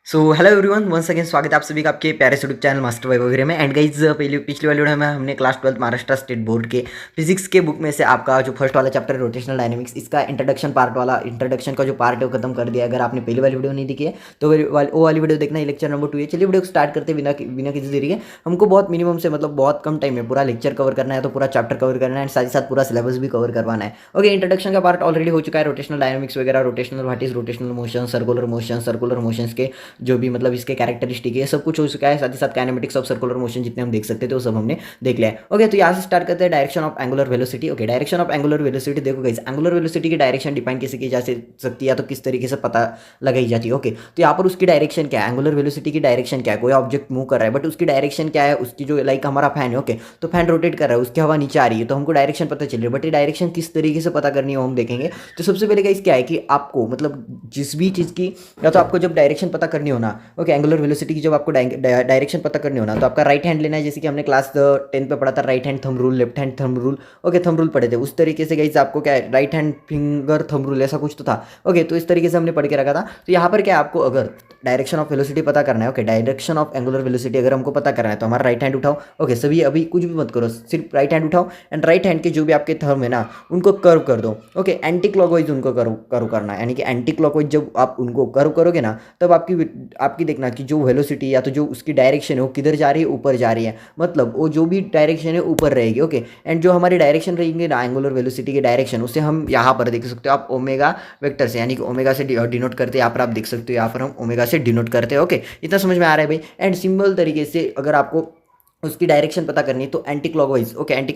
सो hello everyone, once again स्वागत है आप सभी का आपके प्यारे यूट्यूब चैनल मास्टर वाई वगैरह में। एंड गाइज पहले पिछली वाली वीडियो में हमने क्लास 12 महाराष्ट्र स्टेट बोर्ड के फिजिक्स के बुक में से आपका जो फर्स्ट वाला चैप्टर रोटेशनल डायनेमिक्स, इसका इंट्रोडक्शन पार्ट वाला इंट्रोडक्शन का जो पार्ट है वो खत्म कर दिया। अगर आपने पहली वाली वीडियो नहीं देखी है तो वो वाली वीडियो देखना, लेक्चर नंबर 2 है। चलिए वीडियो को स्टार्ट करते बिना बिना किसी देरी के। हमको बहुत मिनिमम से मतलब बहुत कम टाइम में पूरा लेक्चर कवर करना है, तो पूरा चैप्टर कवर करना है एंड साथ ही साथ पूरा सिलेबस भी कवर करवाना है। ओके, इंट्रोडक्शन का पार्ट ऑलरेडी हो चुका है, रोटेशनल डायनेमिक्स वगैरह, rotational what is rotational motion, circular motion के जो भी मतलब इसके कैरेक्टरिस्टिक है सब कुछ हो चुका है। साथ ही साथ काइनेमेटिक्स ऑफ सर्कुलर मोशन जितने हम देख सकते थे वो सब हमने देख लिया है। ओके, तो यहाँ से स्टार्ट करते हैं direction of angular velocity. Okay, direction of angular velocity देखो गाइस, एंगुलर वेलोसिटी की डायरेक्शन डिफाइन कैसे की जा सकती है या तो किस तरीके से पता लगाई जाती है। ओके, तो यहाँ पर उसकी डायरेक्शन क्या है, एंगुलर वेलोसिटी की डायरेक्शन क्या है। कोई ऑब्जेक्ट मूव कर रहा है बट उसकी डायरेक्शन क्या है, उसकी जो लाइक हमारा फैन है, ओके, तो फैन रोटेट कर रहा है, उसकी हवा नीचे आ रही है, तो हमको डायरेक्शन पता चल रही है, बट ये डायरेक्शन किस तरीके से पता करनी है वो हम देखेंगे। तो सबसे पहले गाइस क्या है कि आपको मतलब जिस भी चीज़ की या तो आपको जब डायरेक्शन पता करनी हो ना, ओके, एंगुलर वेलोसिटी की जब आपको डायरेक्शन पता करनी हो ना, तो आपका राइट हैंड लेना है, जैसे कि हमने क्लास 10 पे पढ़ा था, right hand thumb rule, left hand thumb rule. Okay, thumb rule पढ़े थे उस तरीके से गाइस आपको क्या है, right hand finger thumb rule ऐसा कुछ तो था। ओके, तो इस तरीके से हमने पढ़ के रखा था। तो यहाँ पर क्या है, आपको अगर डायरेक्शन ऑफ वेलोसिटी पता करना है, okay, direction of angular velocity अगर हमको पता करना है तो हमारा राइट हैंड उठाओ। ओके, सभी अभी कुछ भी मत करो, सिर्फ राइट हैंड उठाओ एंड राइट हैंड के जो भी आपके थंब है ना उनको कर्व कर दो। ओके, एंटी क्लॉकवाइज उनको कर्व कर्व करना है, यानी कि एंटी क्लॉकवाइज जब आप उनको कर्व करोगे ना तब आपकी आपकी देखना कि जो वेलोसिटी या तो जो उसकी डायरेक्शन है वो किधर जा रही है, ऊपर जा रही है, मतलब वो जो भी डायरेक्शन है ऊपर रहेगी। ओके, एंड जो हमारी डायरेक्शन रहेंगे ना एंगुलर वेलोसिटी की डायरेक्शन, उसे हम यहाँ पर देख सकते हो आप ओमेगा वेक्टर से, यानी कि ओमेगा से डिनोट करते हैं। यहाँ पर आप देख सकते हो, यहाँ पर हम ओमेगा से डिनोट करते हैं। ओके, इतना समझ में आ रहा है भाई। एंड सिंपल तरीके से अगर आपको उसकी डायरेक्शन पता करनी है तो anti clockwise, okay, anti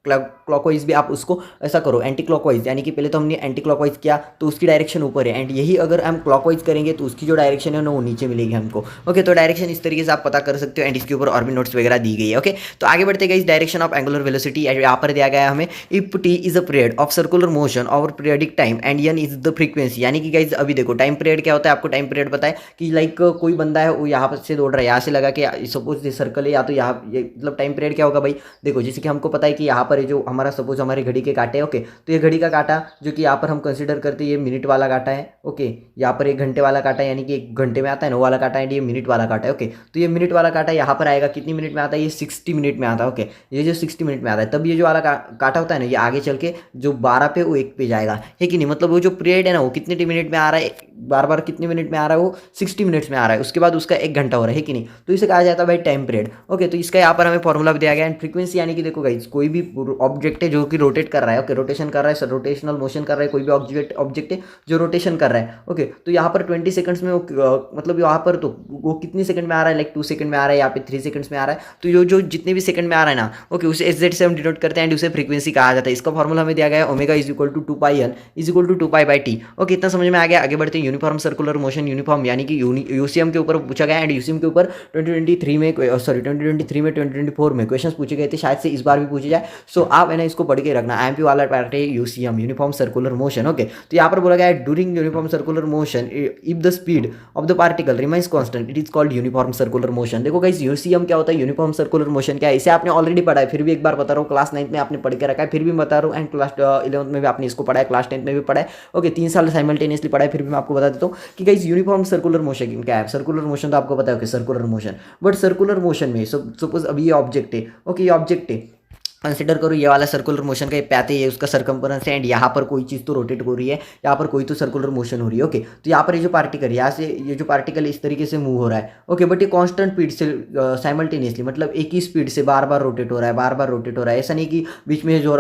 clockwise भी आप उसको ऐसा करो, एंटी क्लॉकवाइज, यानी कि पहले तो हमने एंटी क्लॉकवाइज किया तो उसकी डायरेक्शन ऊपर है, एंड यही अगर हम क्लॉकवाइज करेंगे तो उसकी जो डायरेक्शन है ना वो नीचे मिलेगी हमको। ओके, तो डायरेक्शन इस तरीके से आप पता कर सकते हो एंड इसके ऊपर और भी नोट्स वगैरह दी गई है। ओके, तो आगे बढ़ते गए, इस डायरेक्शन ऑफ एंगुलर वेलोसिटी यहाँ पर दिया गया है हमें, if T is a period of circular motion और periodic time and N is the frequency. यानी कि गाइज अभी देखो टाइम पीरियड क्या होता है, आपको टाइम पीरियड पता है कि लाइक कोई बंदा है वो यहाँ पर से दौड़ रहा है, यहाँ से लगा के सपोज सर्कल है या तो यहाँ मतलब टाइम पीरियड क्या होगा भाई, देखो जैसे कि हमको पता है कि यहाँ पर जो हमारा सपोज हमारी घड़ी के कांटे, ओके, तो ये घड़ी का कांटा जो कि यहाँ पर हम कंसीडर करते हैं ये मिनट वाला कांटा है। ओके, यहाँ पर 1 घंटे वाला कांटा है, यानी कि 1 घंटे में आता है ना वो वाला कांटा है, ये मिनट वाला कांटा है। ओके, तो ये मिनट वाला कांटा यहाँ पर आएगा कितनी मिनट में आता है, ये 60 मिनट में आता है। ओके, ये जो 60 मिनट में आता है तब ये जो वाला कांटा होता है ना ये आगे चल के जो 12 पे वो 1 पे जाएगा, है कि नहीं। मतलब वो जो पीरियड है ना वो कितने मिनट में आ रहा है, बार बार कितने मिनट में आ रहा है, वो 60 मिनट्स में आ रहा है, उसके बाद उसका 1 घंटा हो रहा है कि नहीं, तो इसे कहा जाता है भाई टाइम पीरियड। ओके, तो इसका यहाँ पर हमें फॉर्मूला भी दिया गया है। फ्रीक्वेंसी यानी कि देखो गाइस कोई भी ऑब्जेक्ट है जो कि रोटेट कर रहा है, ओके, रोटेशन कर रहा है, रोटेशनल मोशन कर रहा है, कोई भी ऑब्जेक्ट है जो रोटेशन कर रहा है। ओके, तो यहाँ पर 20 सेकंड्स में वो मतलब यहाँ पर तो वो कितनी सेकंड में आ रहा है, लाइक 2 सेकंड में आ रहा है, यहाँ पे 3 सेकंड्स में आ रहा है, तो जो जितने भी सेकंड में आ रहा है ना, ओके, उसे एस से हम डिनोट करते हैं एंड उसे फ्रीक्वेंसी कहा जाता है। इसका फॉर्मूला हमें दिया गया है, omega is equal to 2 pi L is equal to 2 पाई/टी। ओके, इतना समझ में आ गया। आगे बढ़ते हैं, यूनिफॉर्म सर्कुलर मोशन, यूनिफॉर्म यानी कि यूसीएम के ऊपर पूछा गया एंड यूसीएम के ऊपर 2023 में 2024 में क्वेश्चन पूछे गए थे, शायद से इस बार भी पूछे जाए। सो आप है ना इसको पढ़ के रखना, आईएमपी वाला पार्ट है UCM, uniform circular motion. Okay, तो यहाँ पर बोला गया है during uniform circular motion if the speed of the particle remains constant it is called uniform circular motion. देखो गाइस यूसीएम क्या होता है, यूनिफॉर्म सर्कुलर मोशन क्या है, इसे आपने ऑलरेडी पढ़ा है, फिर भी एक बार बता रहा हूँ, क्लास 9th में आपने पढ़ के रखा है, फिर भी बता रहा हूँ, एंड क्लास 11th में भी आपने इसको पढ़ा है, क्लास 10th में भी पढ़ा है। ओके, 3 साल साइमल्टेनियसली पढ़ा है, फिर भी मैं आपको बता देता हूँ कि गाइस यूनिफॉर्म सर्कुलर मोशन क्या है। सर्कुलर मोशन तो आपको पता है, okay, circular motion, but circular motion में सपोज अभी ये ऑब्जेक्ट है, ओके, ये ऑब्जेक्ट है, कंसिडर करो ये वाला सर्कुलर मोशन का पैते है, उसका सरकम्फरेंस है एंड यहाँ पर कोई चीज़ तो रोटेट हो रही है, यहाँ पर कोई तो सर्कुलर मोशन हो रही है। ओके, तो यहाँ पर ये जो पार्टिकल यहाँ से ये जो पार्टिकल इस तरीके से मूव हो रहा है, ओके, बट ये कांस्टेंट स्पीड से साइमल्टेनियसली, मतलब एक ही स्पीड से बार बार रोटेट हो रहा है, बार बार रोटेट हो रहा है। ऐसा नहीं कि बीच में जो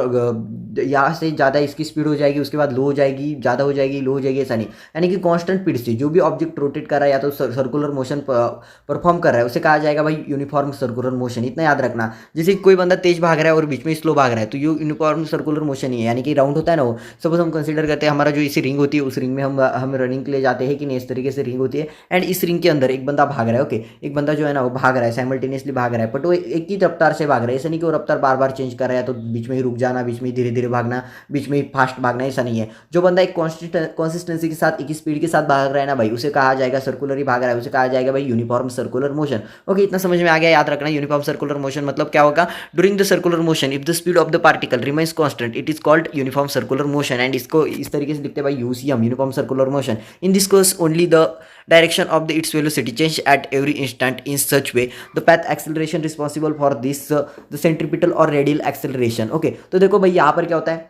यहाँ से ज़्यादा इसकी स्पीड हो जाएगी, उसके बाद लो हो जाएगी, ज़्यादा हो जाएगी, लो हो जाएगी, ऐसा नहीं। यानी कि कांस्टेंट स्पीड से जो भी ऑब्जेक्ट रोटेट कर रहा है या तो सर्कुलर मोशन परफॉर्म कर रहा है उसे कहा जाएगा भाई यूनिफॉर्म सर्कुलर मोशन। इतना याद रखना, जैसे कोई बंदा तेज भाग रहा है और बीच में स्लो भाग रहा है तो ये यूनिफॉर्म सर्कुलर मोशन ही है, यानी कि राउंड होता है ना वो। सपोज हम कंसीडर करते हैं हमारा जो इसी रिंग होती है, उस रिंग में हम रनिंग के लिए जाते हैं कि नहीं, इस तरीके से रिंग होती है एंड इस रिंग के अंदर एक बंदा भाग रहा है। ओके, एक बंदा जो है ना वो भाग रहा है, साइमल्टेनियसली भाग रहा है, बट वो एक ही रफ्तार से भाग रहा है, ऐसा नहीं कि वो रफ्तार बार बार चेंज कर रहा है तो बीच में ही रुक जाना, बीच में ही धीरे धीरे भागना, बीच में ही फास्ट भागना, ऐसा नहीं है। जो बंदा एक कॉन्सिस्टेंसी के साथ, एक ही स्पीड के साथ भाग रहा है ना भाई, उसे कहा जाएगा सर्कुलर ही भाग रहा है, उसे कहा जाएगा भाई यूनिफॉर्म सर्कुलर मोशन। ओके, इतना समझ में आ गया, याद रखना यूनिफॉर्म सर्कुलर मोशन मतलब क्या होगा, during the circular motion if the speed of the particle remains constant it is called uniform circular motion. And इसको इस तरीके से लिखते हैं भाई UCM, uniform circular motion. In this case only the direction of the its velocity change at every instant in such way the path acceleration responsible for this the centripetal or radial acceleration। Okay तो देखो भाई यहाँ पर क्या होता है,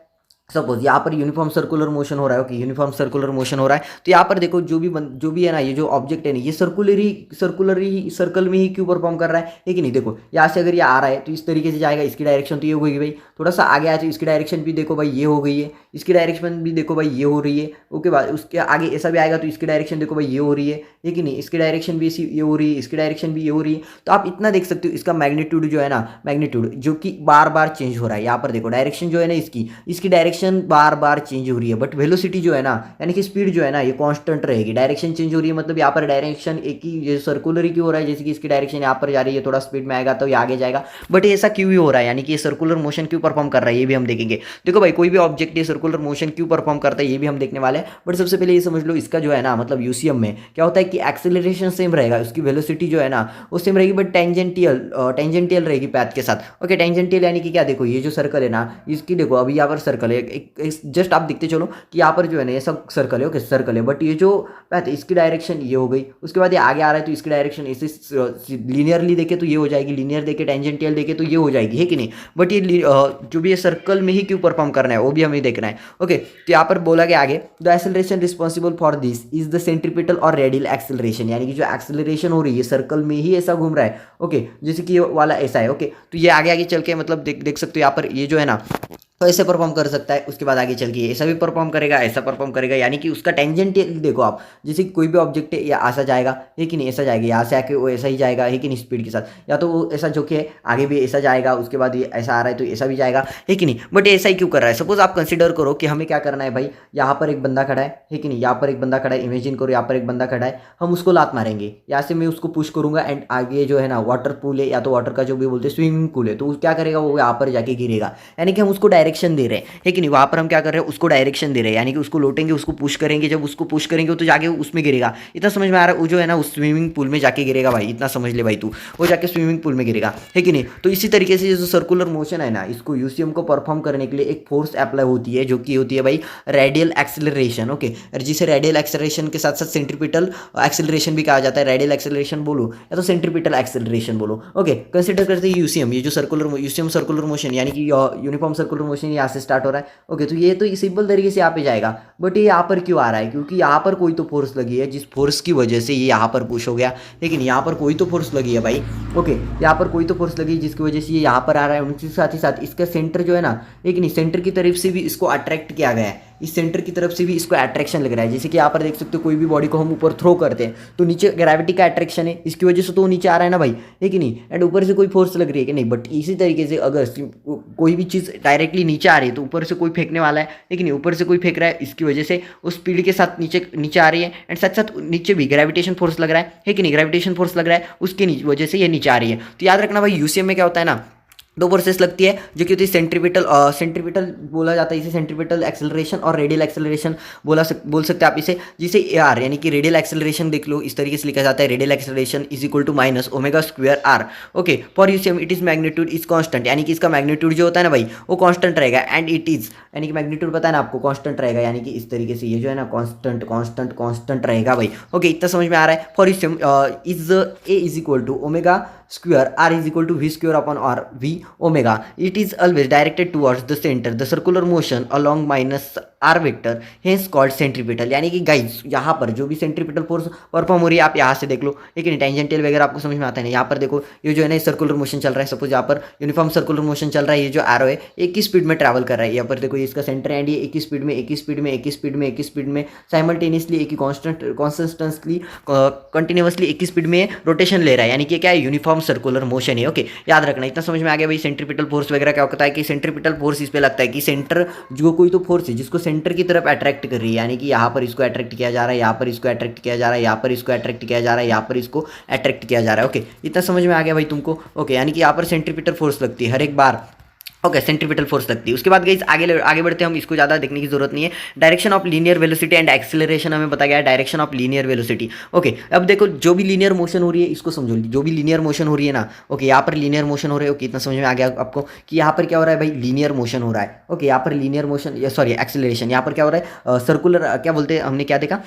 suppose यहाँ पर यूनिफॉर्म सर्कुलर मोशन हो रहा है। ओके यूनिफॉर्म सर्कुलर मोशन हो रहा है, तो यहाँ पर देखो जो भी है ना, ये जो ऑब्जेक्ट है ना, ये सर्कुलर सर्कल में ही क्यों परफॉर्म कर रहा है कि नहीं। देखो यहाँ से अगर ये आ रहा है तो इस तरीके से जाएगा, इसकी डायरेक्शन तो ये हो गई भाई। थोड़ा सा आगे आया तो इसकी डायरेक्शन भी देखो भाई ये हो गई है, इसकी डायरेक्शन भी देखो भाई ये हो रही है। ओके बाद उसके आगे ऐसा भी आएगा तो इसकी डायरेक्शन देखो भाई ये हो रही है कि नहीं, इसकी डायरेक्शन भी इसी ये हो रही है, इसकी डायरेक्शन भी ये हो रही है। तो आप इतना देख सकते हो इसका मैग्नीट्यूड जो है ना, मैग्नीट्यूड जो कि बार बार चेंज हो रहा है। यहाँ पर देखो डायरेक्शन जो है ना, इसकी डायरेक्शन बार बार चेंज हो रही है, बट वेलोसिटी जो है ना, यानी कि स्पीड जो है ना, ये कांस्टेंट रहेगी। डायरेक्शन चेंज हो रही है मतलब यहाँ पर डायरेक्शन एक ही, ये सर्कुलर ही क्यों हो रहा है, जैसे कि इसकी डायरेक्शन यहाँ पर जा रही है, थोड़ा स्पीड में आएगा तो ये आगे जाएगा, बट ऐसा क्यों ही हो रहा है, यानी कि ये सर्कुलर मोशन क्यों परफॉर्म कर रहा है ये भी हम देखेंगे। देखो भाई कोई भी ऑब्जेक्ट ये सर्कुलर मोशन क्यों परफॉर्म करता है ये भी हम देखने वाले हैं। बट सबसे पहले ये समझ लो इसका जो है ना, मतलब यूसीएम में क्या होता है कि एक्सेलरेशन सेम रहेगा, उसकी वेलोसिटी जो है ना वो सेम रहेगी, बट टेंजेंटियल रहेगी पैथ के साथ। ओके टेंजेंटियल यानी कि क्या, देखो ये जो सर्कल है ना, इसकी देखो अभी यहाँ पर सर्कल है, जस्ट आप देखते चलो कि यहाँ पर जो है ना ये सब सर्कल है। ओके सर्कल है, बट ये जो पैथ इसकी डायरेक्शन ये हो गई, उसके बाद ये आगे आ रहा है तो इसकी डायरेक्शन इसे लीनियरली देखे तो ये हो जाएगी, लीनियर देखे टेंजेंटियल देखे तो ये हो जाएगी, है कि नहीं। बट ये जो भी ये सर्कल में ही क्यों परफॉर्म करना है वो भी हमें देखना है। ओके तो यहाँ पर बोला गया आगे, the acceleration responsible for this is the centripetal और रेडियल एक्सेलरेशन, यानी कि जो एक्सेलरेशन हो रही है सर्कल में ही ऐसा घूम रहा है। ओके जैसे कि ये वाला ऐसा है। ओके तो ये आगे आगे चल के मतलब देख सकते हो यहाँ पर ये जो है ना तो ऐसे परफॉर्म कर सकता है, उसके बाद आगे चल के ऐसा भी परफॉर्म करेगा, ऐसा परफॉर्म करेगा, यानी कि उसका टेंजेंटियल देखो आप, जैसे कोई भी ऑब्जेक्ट है या ऐसा जाएगा है कि नहीं, ऐसा जाएगा, यहाँ से आके वो ऐसा ही जाएगा है कि नहीं स्पीड के साथ, या तो वो ऐसा जो कि है आगे भी ऐसा जाएगा, उसके बाद ये ऐसा आ रहा है तो ऐसा भी जाएगा है कि नहीं। बट ऐसा ही क्यों कर रहा है, सपोज आप कंसिडर करो कि हमें क्या करना है भाई, यहाँ पर एक बंदा खड़ा है कि नहीं, यहाँ पर एक बंदा खड़ा है, इमेजिन करो यहाँ पर एक बंदा खड़ा है, हम उसको लात मारेंगे, यहाँ से मैं उसको पुश करूंगा एंड आगे जो है ना वाटर पूल है या तो वाटर का जो भी बोलते हैं स्विमिंग पूल है, तो क्या करेगा वो यहाँ पर जाके गिरेगा, यानी कि हम उसको डायरेक्शन दे रहे हैं कि नहीं, वहाँ पर हम क्या कर रहे हैं उसको डायरेक्शन दे रहे हैं, यानी कि उसको लोटेंगे, उसको पुश करेंगे, जब उसको पुश करेंगे तो जाके उसमें गिरेगा। इतना समझ में आ रहा है, वो जो है ना उस स्विमिंग पूल में जाके गिरेगा भाई, इतना समझ ले भाई तू, वो जाके स्विमिंग पूल में गिरेगा है कि नहीं। तो इसी तरीके से जो सर्कुलर मोशन है ना, इसको यूसीएम को परफॉर्म करने के लिए एक फोर्स अप्लाई होती है जो कि होती है भाई रेडियल एक्सेलरेशन। ओके जिसे रेडियल एक्सेलरेशन के साथ साथ सेंट्रीपिटल एक्सेलरेशन भी कहा जाता है, रेडियल एक्सेलरेशन बोलो या तो सेंट्रीपिटल एक्सेलरेशन बोलो। ओके कंसिडर करते हैं यूसीएम, ये जो यूसीएम सर्कुलर मोशन यानी कि यूनिफॉर्म सर्कुलर मोशन यहाँ से स्टार्ट हो रहा है। ओके तो ये तो सिंपल तरीके से यहाँ पे जाएगा, बट ये यहाँ पर क्यों आ रहा है, क्योंकि यहाँ पर कोई तो फोर्स लगी है, जिस फोर्स की वजह से ये यहाँ पर पुश हो गया, लेकिन यहाँ पर कोई तो फोर्स लगी है भाई। ओके यहाँ पर कोई तो फोर्स लगी है जिसकी वजह से ये यहाँ पर आ रहा है, उनके साथ ही साथ इसका सेंटर जो है ना, लेकिन सेंटर की तरफ से भी इसको अट्रैक्ट किया गया है, इस सेंटर की तरफ से भी इसको अट्रैक्शन लग रहा है। जैसे कि यहाँ पर देख सकते हो कोई भी बॉडी को हम ऊपर थ्रो करते हैं तो नीचे ग्रेविटी का अट्रैक्शन है, इसकी वजह से तो नीचे आ रहा है ना भाई, है कि नहीं, एंड ऊपर से कोई फोर्स लग रही है कि नहीं। बट इसी तरीके से अगर कोई भी चीज़ डायरेक्टली नीचे आ रही है तो ऊपर से कोई फेंकने वाला है, लेकिन ऊपर से कोई फेंक रहा है, इसकी वजह से उस स्पीड के साथ नीचे आ रही है, एंड साथ साथ नीचे भी ग्रेविटेशन फोर्स लग रहा है कि नहीं, ग्रेविटेशन फोर्स लग रहा है, उसकी वजह से ये नीचे आ रही है। तो याद रखना भाई यूसीएम में क्या होता है ना, दो फोर्सेस लगती है जो कि होती है सेंट्रीपिटल बोला जाता है इसे, सेंट्रीपिटल एक्सेलरेशन और रेडियल एक्सेलरेशन बोल सकते हैं आप इसे, जिसे आर यानी कि रेडियल एक्सेलरेशन देख लो इस तरीके से लिखा जाता है, radial acceleration is equal to minus omega square r. Okay for UCM it is magnitude is constant, यानी कि इसका मैग्नीट्यूड जो होता है ना भाई वो कांस्टेंट रहेगा, एंड इट इज यानी कि मैग्नीट्यूड पता है ना आपको कांस्टेंट रहेगा, यानी कि इस तरीके से ये जो है ना कांस्टेंट रहेगा भाई। ओके इतना समझ में आ रहा है। For UCM is a is equal to omega square r is equal to v square upon r v omega. It is always directed towards the center. The circular motion along minus r vector hence called centripetal। यानी कि guys यहाँ पर जो भी centripetal force perform हो रही है आप यहाँ से देख लो, लेकिन टेंजेंटियल वगैरह आपको समझ में आता है ना। यहाँ पर देखो ये जो है ना सर्कुलर मोशन चल रहा है, सपोज यहाँ पर यूनिफॉर्म सर्कुलर मोशन चल रहा है, ये जो एरो है एक ही स्पीड में ट्रैवल कर रहा है, यहाँ पर देखो ये इसका सेंटर एंड ये एक ही स्पीड में साइमल्टेनियसली एक ही कॉन्स्टेंटली कंटिन्यूसली एक ही स्पीड में रोटेशन ले रहा है, यानी कि क्या है यूनिफॉर्म सर्कुलर मोशन है। ओके याद रखना, इतना समझ में आ गया भाई। सेंट्रीपिटल फोर्स वगैरह क्या होता है कि सेंट्रीपिटल फोर्स इस पे लगता है कि सेंटर जो कोई तो फोर्स है जिसको सेंटर की तरफ अट्रैक्ट कर रही है, यानी कि यहाँ पर इसको अट्रैक्ट किया जा रहा है, यहाँ पर इसको अट्रैक्ट किया जा रहा है, यहाँ पर इसको अट्रैक्ट किया जा रहा है, यहाँ पर इसको अट्रैक्ट किया जा रहा है। ओके इतना समझ में आ गया भाई तुमको। ओके यानी कि यहाँ पर सेंट्रीपिटल फोर्स लगती है हर एक बार ओके, सेंट्रीपिटल फोर्स लगती है। उसके बाद गाइस आगे बढ़ते हैं हम, इसको ज़्यादा देखने की जरूरत नहीं है। Direction of linear velocity and acceleration हमें बताया गया है, direction of linear velocity. Okay, अब देखो जो भी लीनियर मोशन हो रही है इसको समझो, जो भी लीनियर मोशन हो रही है ना, ओके यहाँ पर लीनियर मोशन हो रहा है। ओके, इतना समझ में आ गया आपको कि यहाँ पर क्या हो रहा है भाई, लीनियर मोशन हो रहा है। ओके, यहाँ पर लीनियर मोशन, सॉरी एक्सेलरेशन, यहाँ पर क्या हो रहा है, सर्कुलर, क्या बोलते हैं, हमने क्या देखा,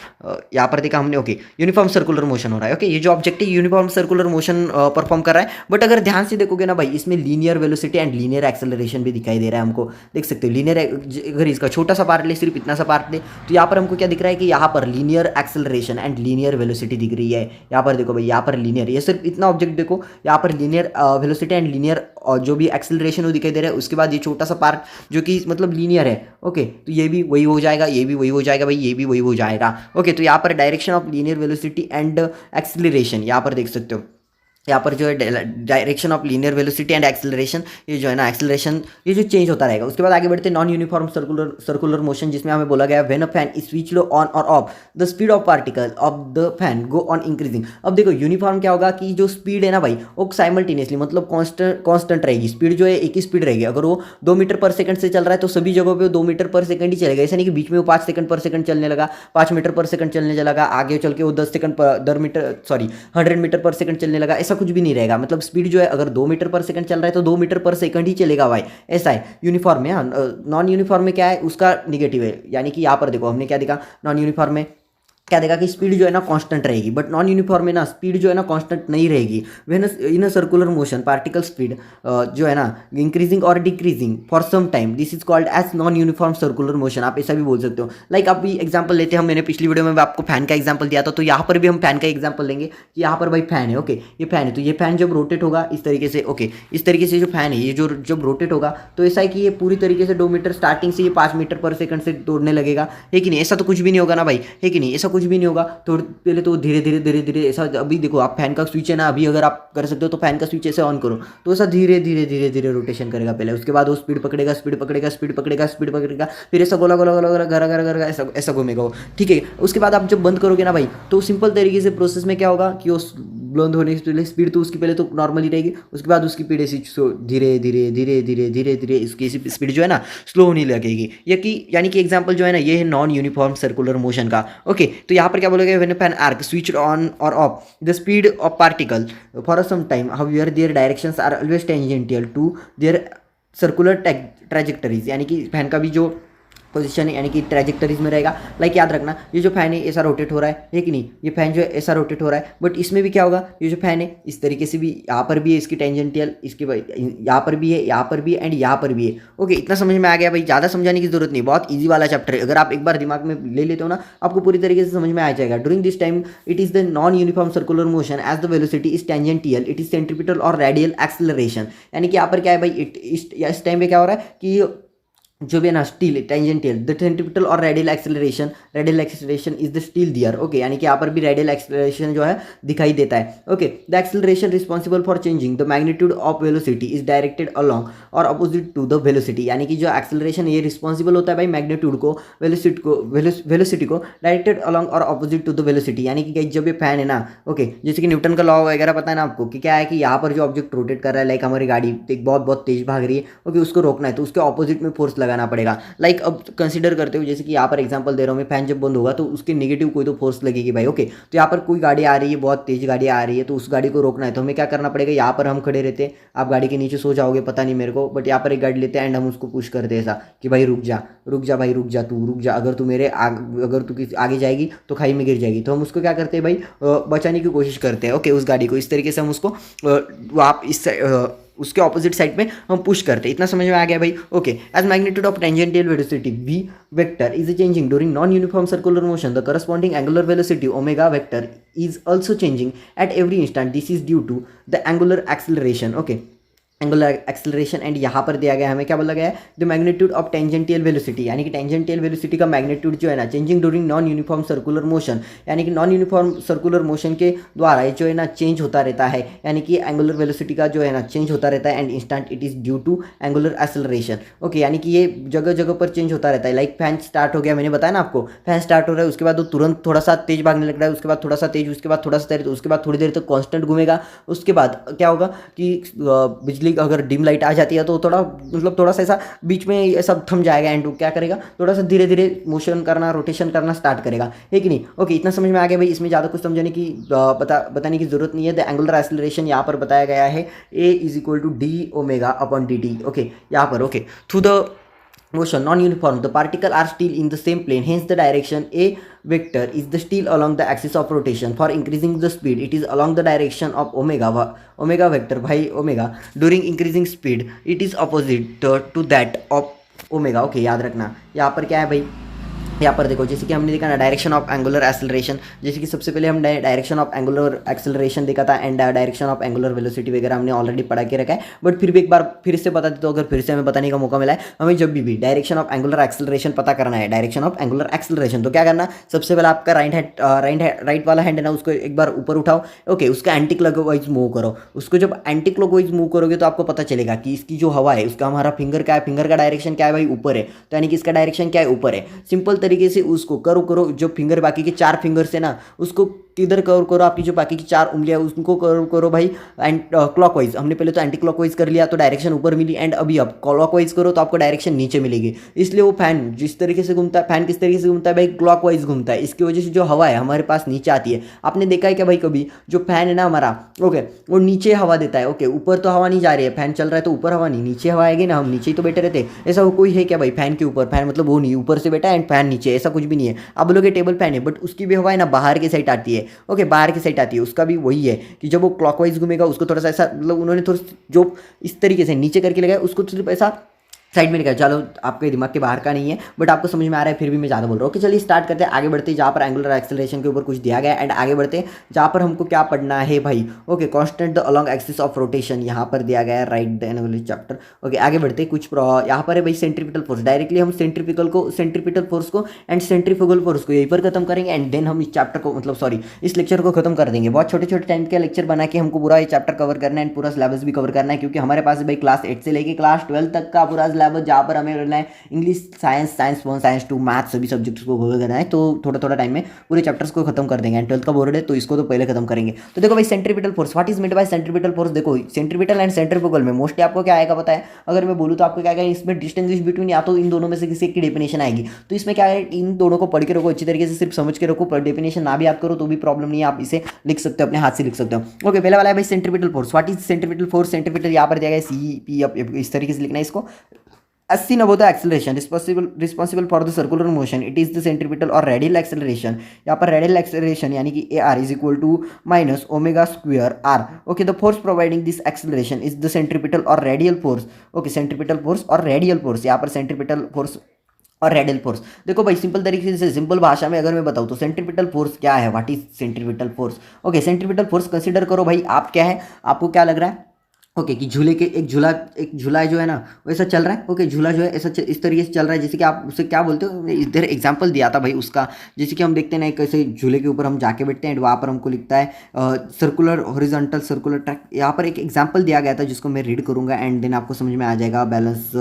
यहाँ पर देखा हमने, ओके यूनिफॉर्म सर्कुलर मोशन हो रहा है। ओके, ये जो ऑब्जेक्ट है यूनिफॉर्म सर्कुलर मोशन परफॉर्म कर रहा है। बट अगर ध्यान से देखोगे ना भाई, इसमें linear velocity and linear acceleration भी दिखाई दे रहा है हमको, देख सकते हो। लीनियर, अगर इसका छोटा सा पार्ट ले, सिर्फ इतना सा पार्ट ले, तो यहाँ पर हमको क्या दिख रहा है कि यहाँ पर linear acceleration and linear velocity दिख रही है। यहाँ पर देखो भाई, यहाँ पर लीनियर, ये सिर्फ इतना ऑब्जेक्ट देखो, यहाँ पर लीनियर वेलोसिटी एंड लीनियर जो भी एक्सेलरेशन वो दिखाई दे रहा है। उसके बाद ये छोटा सा पार्ट जो कि मतलब लीनियर है। ओके, तो ये भी वही हो जाएगा, ये भी वही हो जाएगा भाई, ये भी वही हो जाएगा। ओके, तो यहाँ पर direction of linear velocity and acceleration यहाँ पर देख सकते हो। यहाँ पर जो है direction of linear velocity and acceleration, ये जो है ना एक्सेलरेशन, ये जो चेंज होता रहेगा। उसके बाद आगे बढ़ते हैं नॉन यूनिफॉर्म सर्कुलर मोशन, जिसमें हमें बोला गया when a fan is switched on और off the speed of particle of the fan go on increasing. अब देखो यूनिफॉर्म क्या होगा कि जो स्पीड है ना भाई, वो साइमल्टेनियसली मतलब कॉन्स्टेंट रहेगी। स्पीड जो है एक ही स्पीड रहेगी। अगर वो 2 मीटर पर सेकंड से चल रहा है तो सभी जगहों पे 2 मीटर पर सेकंड ही चलेगा। ऐसा नहीं कि बीच में वो 5 सेकंड पर सेकंड चलने लगा, 5 मीटर पर सेकंड चलने लगा, आगे चल के वो 10 सेकंड पर 100 मीटर पर सेकंड चलने लगा, ऐसा कुछ भी नहीं रहेगा। मतलब स्पीड जो है अगर 2 मीटर पर सेकंड चल रहा है तो 2 मीटर पर सेकंड ही चलेगा भाई, ऐसा है यूनिफॉर्म में। हाँ, नॉन यूनिफॉर्म में क्या है, उसका निगेटिव है। यानी कि यहाँ पर देखो हमने क्या देखा, नॉन यूनिफॉर्म में क्या देखा कि स्पीड जो है ना कांस्टेंट रहेगी। बट नॉन यूनिफॉर्म में ना स्पीड जो है ना कांस्टेंट नहीं रहेगी। When in a circular motion particle speed जो है ना इंक्रीजिंग और decreasing for some time, this is called as non uniform circular motion. आप ऐसा भी बोल सकते हो। लाइक आप भी एग्जांपल लेते हैं, हम मैंने पिछली वीडियो में आपको फैन का एग्जांपल दिया था, तो यहाँ पर भी हम फैन का एग्जांपल लेंगे कि यहाँ पर भाई फैन है। ओके, ये फैन है, तो ये फैन जब रोटेट होगा इस तरीके से, ओके इस तरीके से जो फैन है ये जो जब रोटेट होगा तो ऐसा है कि ये पूरी तरीके से 2 मीटर स्टार्टिंग से ये 5 मीटर पर सेकंड से दौड़ने लगेगा, है कि नहीं। ऐसा तो कुछ भी नहीं होगा ना भाई, है कि नहीं, ऐसा कुछ भी नहीं होगा। तो पहले तो धीरे धीरे ऐसा, अभी देखो आप फैन का स्विच है ना, अभी अगर आप कर सकते हो तो फैन का स्विच ऐसे ऑन करो तो ऐसा धीरे धीरे रोटेशन करेगा पहले। उसके बाद वो स्पीड पकड़ेगा, फिर ऐसा गोला गोला गोला गोला घरा घरा घरा ऐसा ऐसा घूमेगा वो, ठीक है। उसके बाद आप जब बंद करोगे ना भाई, तो सिंपल तरीके से प्रोसेस में क्या होगा कि वो बंद होने से पहले स्पीड तो उसकी पहले तो नॉर्मली रहेगी, उसके बाद उसकी स्पीड ऐसी धीरे इसकी स्पीड जो है ना स्लो होने लगेगी। यानी कि एग्जांपल जो है ना ये है नॉन यूनिफॉर्म सर्कुलर मोशन का। ओके, तो यहाँ पर क्या बोलोगे, when fan are switched on और off the speed of particle for some time, however their directions are always tangential to their circular trajectories. यानी कि फैन का भी जो पोजीशन है यानी कि ट्रैजेक्टरीज में रहेगा। लाइक याद रखना, ये जो फैन है ऐसा रोटेट हो रहा है कि नहीं, ये फैन जो है ऐसा रोटेट हो रहा है। बट इसमें भी क्या होगा, ये जो फैन है इस तरीके से भी, यहाँ पर भी है इसकी टेंजेंटियल, इसके यहाँ पर भी है, यहाँ पर भी है एंड यहाँ पर भी है। ओके, इतना समझ में आ गया भाई, ज़्यादा समझाने की जरूरत नहीं, बहुत ईजी वाला चैप्टर है। अगर आप एक बार दिमाग में ले लेते हो ना, आपको पूरी तरीके से समझ में आ जाएगा। During this time it is the non uniform circular motion as the velocity is tangential, it is centripetal और रेडियल एक्सेलरेशन। यानी कि यहाँ पर क्या है भाई, इस टाइम पे क्या हो रहा है कि जो भी है ना स्टील टेंजेंटियल द सेंट्रीपिटल और radial acceleration is the still there. Okay, यानी कि यहाँ पर भी रेडियल एक्सेलरेशन जो है दिखाई देता है। Okay, the acceleration responsible for changing the magnitude of velocity is directed along और अपोजिट टू द वेलोसिटी। यानी कि जो एक्सेलरेशन ये रिस्पॉन्सिबल होता है भाई मैग्नीट्यूड को, वेलोसिटी को डायरेक्टेड अलोंग और अपोजिट टू द वेलोसिटी। यानी कि जब ये फैन है ना, ओके जैसे कि न्यूटन का लॉ वगैरह पता है ना आपको कि क्या है कि यहाँ पर जो ऑब्जेक्ट रोटेट कर रहा है, लाइक हमारी गाड़ी एक बहुत तेज भाग रही है, ओके उसको रोकना है तो उसके ऑपोजिट में फोर्स लगाना पड़ेगा। लाइक अब कंसीडर करते हो, जैसे कि यहाँ पर एग्जांपल दे रहा हूँ मैं, फैन जब बंद होगा तो उसके नेगेटिव कोई तो फोर्स लगेगी भाई। ओके, तो यहाँ पर कोई गाड़ी आ रही है, बहुत तेज गाड़ी आ रही है, तो उस गाड़ी को रोकना है तो हमें क्या करना पड़ेगा, यहाँ पर हम खड़े रहते हैं, आप गाड़ी के नीचे सो जाओगे पता नहीं मेरे को, बट यहाँ पर एक गाड़ी लेते हैं एंड हम उसको पुश करते हैं ऐसा कि भाई रुक जा भाई, रुक जा, अगर तू आगे जाएगी तो खाई में गिर जाएगी। तो हम उसको क्या करते हैं भाई, बचाने की कोशिश करते हैं। ओके, उस गाड़ी को इस तरीके से हम उसको आप इस उसके ऑपोजिट साइड में हम पुश करते हैं। इतना समझ में आ गया भाई। Okay, as magnitude of tangential velocity v vector is changing during non uniform circular motion, the corresponding angular velocity omega vector is also changing at every instant. This is due to the angular acceleration. Okay, angular acceleration. And यहाँ पर दिया गया हमें क्या बोला गया है, the magnitude of tangential velocity, यानी कि टेंजेंटियल वेलोसिटी का मैग्नीट्यूड जो है ना changing during non uniform circular motion, यानी कि नॉन यूनिफॉर्म सर्कुलर मोशन के द्वारा ये जो है ना चेंज होता रहता है, यानी कि एंगुलर वेलोसिटी का जो है ना चेंज होता रहता है and instant it is due to angular acceleration. Okay, यानी कि ये जगह जगह पर चेंज होता रहता है। लाइक फैन स्टार्ट हो गया, मैंने बताया ना आपको, फैन स्टार्ट हो रहा है, उसके बाद वो तुरंत थोड़ा सा तेज भागने लग रहा है, उसके बाद थोड़ा सा तेज, उसके बाद थोड़ा सा तेज, उसके बाद थोड़ी देर तक कांस्टेंट घूमेगा। उसके बाद क्या होगा कि बिजली थोड़ी अगर डिम लाइट आ जाती है तो थोड़ा मतलब थोड़ा सा ऐसा बीच में ऐसा थम जाएगा एंड क्या करेगा, थोड़ा सा धीरे धीरे मोशन करना, रोटेशन करना स्टार्ट करेगा, है कि नहीं। ओके, इतना समझ में आ गया भाई। इसमें ज़्यादा कुछ समझाने की बताने की जरूरत नहीं है। द एंगुलर एक्सेलरेशन यहाँ पर बताया गया है a is equal to d omega upon d t. Okay, यहाँ पर okay through the motion non-uniform the particle are still in the same plane, hence the direction a vector is the still along the axis of rotation. For increasing the speed it is along the direction of omega vector by omega. During increasing speed it is opposite to that of omega. Okay, याद रखना यहाँ पर क्या है भाई, यहाँ पर देखो जैसे कि हमने देखा ना डायरेक्शन ऑफ एंगुलर एक्सेलरेशन, जैसे कि सबसे पहले हमने डायरेक्शन ऑफ एंगुलर एक्सेलरेशन देखा था and direction of angular velocity वगैरह हमने ऑलरेडी पढ़ा के रखा है, बट फिर भी एक बार फिर से बता देते हो, अगर फिर से हमें बताने का मौका मिला है, हमें जब भी डायरेक्शन ऑफ एंगुलर एक्सेलरेशन पता करना है, डायरेक्शन ऑफ एंगुलर एक्सेलरेशन, तो क्या करना, सबसे पहले आपका राइट वाला हैंड है ना, उसको एक बार ऊपर उठाओ। ओके, उसका एंटी क्लॉकवाइज मूव करो। उसको जब एंटी क्लॉकवाइज मूव करोगे तो आपको पता चलेगा कि इसकी जो हवा है उसका हमारा फिंगर क्या है, फिंगर का डायरेक्शन क्या है भाई, ऊपर है, तो यानी कि इसका डायरेक्शन क्या है, ऊपर है। सिंपल तरीके से उसको करो जो फिंगर बाकी के 4 फिंगर से ना, उसको किधर करो आपकी जो बाकी की 4 उंगलियां उनको करो भाई एंड क्लॉकवाइज। हमने पहले तो एंटी क्लॉकवाइज कर लिया तो डायरेक्शन ऊपर मिली, एंड अभी अब क्लॉकवाइज करो तो आपको डायरेक्शन नीचे मिलेगी। इसलिए वो फैन जिस तरीके से घूमता है, फैन किस तरीके से घूमता है भाई, क्लॉकवाइज घूमता है। इसकी वजह से जो हवा है हमारे पास नीचे आती है। आपने देखा है क्या भाई, कभी जो फैन है ना हमारा, ओके, वो नीचे हवा देता है। ओके, ऊपर तो हवा नहीं जा रही है, फैन चल रहा है तो ऊपर हवा नहीं, नीचे हवा आएगी ना, हम नीचे ही तो बैठे रहते। ऐसा कोई है क्या भाई फैन के ऊपर, फैन मतलब वो नहीं ऊपर से बैठा एंड फैन नीचे, ऐसा कुछ भी नहीं है। आप बोलोगे टेबल फैन है, बट उसकी भी हवा है ना बाहर की साइड आती है। ओके, बाहर की साइड आती है, उसका भी वही है कि जब वो क्लॉकवाइज घूमेगा उसको थोड़ा सा ऐसा मतलब उन्होंने थोड़ा जो इस तरीके से नीचे करके लगाया उसको सिर्फ ऐसा साइड में निकाल। चलो आपके दिमाग के बाहर का नहीं है, बट आपको समझ में आ रहा है, फिर भी मैं ज़्यादा बोल रहा हूँ। ओके, चलिए स्टार्ट करते हैं, आगे बढ़ते हैं। जहाँ पर एंगुलर एक्सेलरेशन के ऊपर कुछ दिया गया है एंड आगे बढ़ते हैं जहाँ पर हमको क्या पढ़ना है भाई। Okay, constant the along axis of rotation यहाँ पर दिया गया है, right the angular chapter. Okay, आगे बढ़ते हैं। कुछ यहाँ पर है भाई सेंट्रीपिटल फोर्स। डायरेक्टली हम सेंट्रीपिटल फोर्स को एंड सेंट्रीफ्यूगल फोर्स को यहीं पर खत्म करेंगे एंड देन हम इस चैप्टर को मतलब सॉरी इस लेक्चर को खत्म कर देंगे। बहुत छोटे छोटे टाइम के लेक्चर बना के हमको पूरा ये चैप्टर कवर करना है एंड पूरा सिलेबस भी कवर करना है, क्योंकि हमारे पास भाई क्लास 8 से लेके क्लास 12 तक का पूरा सिलेबस, जहाँ पर हमें करना है इंग्लिश, साइंस 1, साइंस 2, मैथ सभी सब्जेक्ट्स को कवर करना है। तो थोड़ा टाइम में पूरे चैप्टर्स को खत्म कर देंगे एंड 12th का बोर्ड है तो इसको तो पहले खत्म करेंगे। तो देखो भाई centripetal force, what is meant by centripetal force. देखो सेंट्रीपिटल एंड सेंट्रीफ्यूगल में मोस्टली आपको क्या आएगा पता है, अगर मैं बोलूँ तो आपको क्या आएगा, इसमें डिस्टिंग्विश बिटवीन या तो इन दोनों में से किसी एक की डेफिनेशन आएगी। तो इसमें क्या है, इन दोनों को पढ़ के रखो अच्छी तरीके से, सिर्फ समझ के रखो, डेफिनेशन ना भी याद करो तो भी प्रॉब्लम नहीं है, आप इसे लिख सकते हो, अपने हाथ से लिख सकते हो। ओके, पहला वाला है भाई centripetal force. What is centripetal force. Centripetal यहाँ पर दिया गया CP, इस तरीके से लिखना है इसको। As seen above, the acceleration responsible for the circular motion, it is the centripetal or radial acceleration. यहाँ पर radial acceleration यानी कि AR is equal to minus omega square R. Okay, the force providing this acceleration is the centripetal or radial force. Okay, centripetal force और radial force, यहाँ पर centripetal force और radial force. देखो भाई simple तरीके से, सिंपल भाषा में अगर मैं बताऊँ तो सेंट्रीपिटल फोर्स क्या है, what is centripetal force. Okay, centripetal force consider करो भाई, आप क्या है, आपको क्या लग रहा है, ओके कि झूले के एक झूला जो है ना वैसा चल रहा है। ओके, झूला जो है ऐसा इस तरीके से चल रहा है, जैसे कि आप उससे क्या बोलते हो, इधर एग्जांपल दिया था भाई उसका, जैसे कि हम देखते हैं ना कैसे झूले के ऊपर हम जाके बैठते हैं, वहाँ पर हमको लिखता है सर्कुलर हॉरिजॉन्टल सर्कुलर ट्रैक। यहाँ पर एक एग्जांपल दिया गया था जिसको मैं रीड करूँगा एंड देन आपको समझ में आ जाएगा। Balance,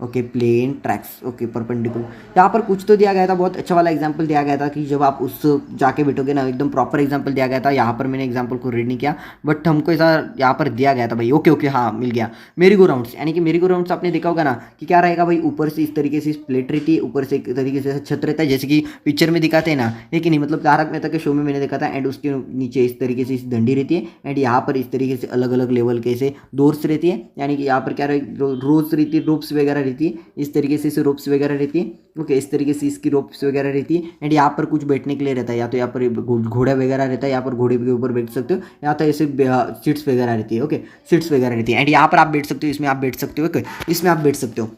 okay, plane tracks, okay, perpendicular. यहाँ पर कुछ तो दिया गया था, बहुत अच्छा वाला एग्जांपल दिया गया था कि जब आप उस जाके बैठोगे ना, एकदम प्रॉपर एग्जांपल दिया गया था। यहाँ पर मैंने एग्जांपल को रीड नहीं किया, बट हमको ऐसा यहाँ पर दिया गया था भाई। ओके, हाँ मिल गया। मेरी गो राउंड्स, यानी कि मेरी गो राउंड्स आपने देखा होगा ना कि क्या रहेगा भाई, ऊपर से इस तरीके से प्लेट रहती है, ऊपर से एक तरीके से छत रहता है, जैसे कि पिक्चर में दिखाते हैं ना, है कि नहीं, मतलब तारक मेहता के शो में मैंने देखा था। एंड उसके नीचे इस तरीके से इस डंडी रहती है एंड यहाँ पर इस तरीके से अलग अलग लेवल के ऐसे डोर्स रहती है, यानी कि यहाँ पर क्या रोज रहती है, रोप्स वगैरह रहती है, इस तरीके से रोप्स वगैरह रहती है। ओके, इस तरीके से इसकी रोप्स वगैरह रहती है एंड यहाँ पर कुछ बैठने के लिए रहता है, या तो यहाँ पर घोड़ा वगैरह रहता है, यहाँ पर घोड़े के ऊपर बैठ सकते हो, यहाँ तो ऐसे सीट्स वगैरह रहती है। ओके, सीट्स वगैरह रहती है एंड यहाँ पर आप बैठ सकते हो, इसमें आप बैठ सकते हो। ओके, इसमें आप बैठ सकते हो।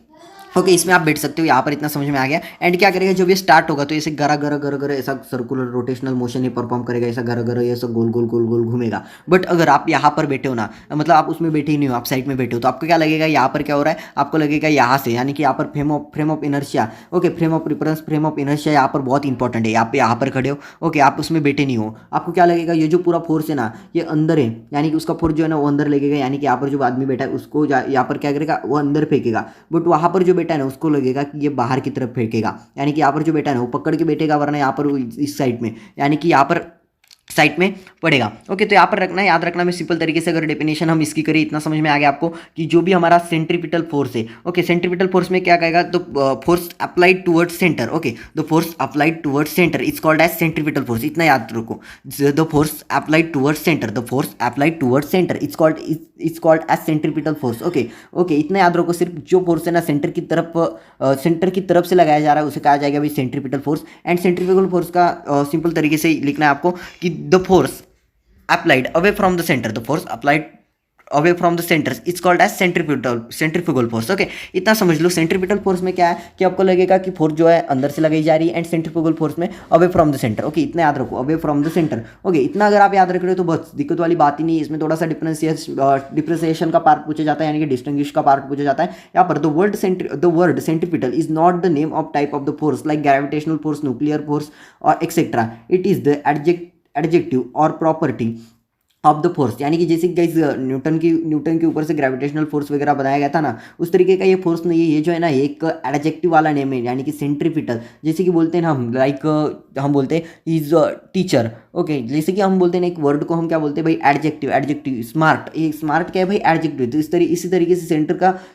ओके, इसमें आप बैठ सकते हो। यहाँ पर इतना समझ में आ गया। एंड क्या करेगा, जब ये स्टार्ट होगा तो ऐसे गरा ऐसा सर्कुलर रोटेशनल मोशन ही परफॉर्म करेगा, ऐसा गरा ये सब गोल गोल घूमेगा। बट अगर आप यहाँ पर बैठे हो ना, मतलब आप उसमें बैठे ही नहीं हो, आप साइड में बैठे हो, तो आपको क्या लगेगा, यहाँ पर क्या हो रहा है, आपको लगेगा यहाँ से, यानी कि यहाँ पर frame of inertia. Okay, frame of reference, frame of inertia यहाँ पर बहुत इंपॉर्टेंट है। आप यहाँ पर खड़े हो, ओके, आप उसमें बैठे नहीं हो, आपको क्या लगेगा, ये जो पूरा फोर्स है ना ये अंदर है, यानी कि उसका फोर्स जो है ना वो अंदर लगेगा, यानी कि यहाँ पर जो आदमी बैठा है उसको यहाँ पर क्या करेगा, वो अंदर फेंकेगा। बट वहाँ पर जो बैठा है ना उसको लगेगा कि ये बाहर की तरफ फेंकेगा, यानी कि यहाँ पर जो बैठा है ना वो पकड़ के बैठेगा, वरना यहाँ पर इस साइड में, यानी कि यहाँ पर साइट में पड़ेगा। ओके, तो यहाँ पर रखना है, याद रखना में सिंपल तरीके से अगर डेफिनेशन हम इसकी करें, इतना समझ में आ गया आपको कि जो भी हमारा सेंट्रीपिटल फोर्स है, ओके, सेंट्रीपिटल फोर्स में क्या कहेगा, तो force applied towards centre, okay, the force applied towards centre is called as centripetal force, इतना याद रखो, the force applied towards centre, the force applied towards centre is called as centripetal force. Okay okay, इतना याद रखो, सिर्फ जो force है ना सेंटर की तरफ से लगाया जा रहा है उसे कहा जाएगा भाई centripetal force. And centrifugal force का सिंपल तरीके से लिखना है आपको कि the force applied away from the center, the force applied away from the center it's called as centrifugal force। Okay, इतना समझ लो। सेंट्रीपिटल फोर्स में क्या है कि आपको लगेगा कि फोर्स जो है अंदर से लगाई जा रही है, एंड सेंट्रीफ्यूगल फोर्स में away from the centre. Okay, इतना याद रखो, away from the centre. Okay, इतना अगर आप याद रख रहे हो तो बस दिक्कत वाली बात ही नहीं है। इसमें थोड़ा सा डिफरेंशिएशन का पार्ट पूछा जाता है, यानी कि डिस्टिंग्विश का पार्ट पूछा जाता है। यहाँ पर the word centripetal is not the name of type of the force like gravitational force, nuclear force और etcetera, it is the adjective और प्रॉपर्टी ऑफ द फोर्स। यानी कि जैसे गाइस न्यूटन के ऊपर से ग्रेविटेशनल फोर्स वगैरह बनाया गया था ना, उस तरीके का ये फोर्स नहीं है। ये जो है ना एक एडजेक्टिव वाला नेम है, यानी कि सेंट्रीपिटल। जैसे कि बोलते हैं ना हम, लाइक हम बोलते हैं इज टीचर। ओके, जैसे कि हम बोलते हैं ना एक वर्ड को हम क्या बोलते हैं भाई, एडजेक्टिव। स्मार्ट, ये स्मार्ट क्या है भाई, एडजेक्टिव। तो इसी तरीके से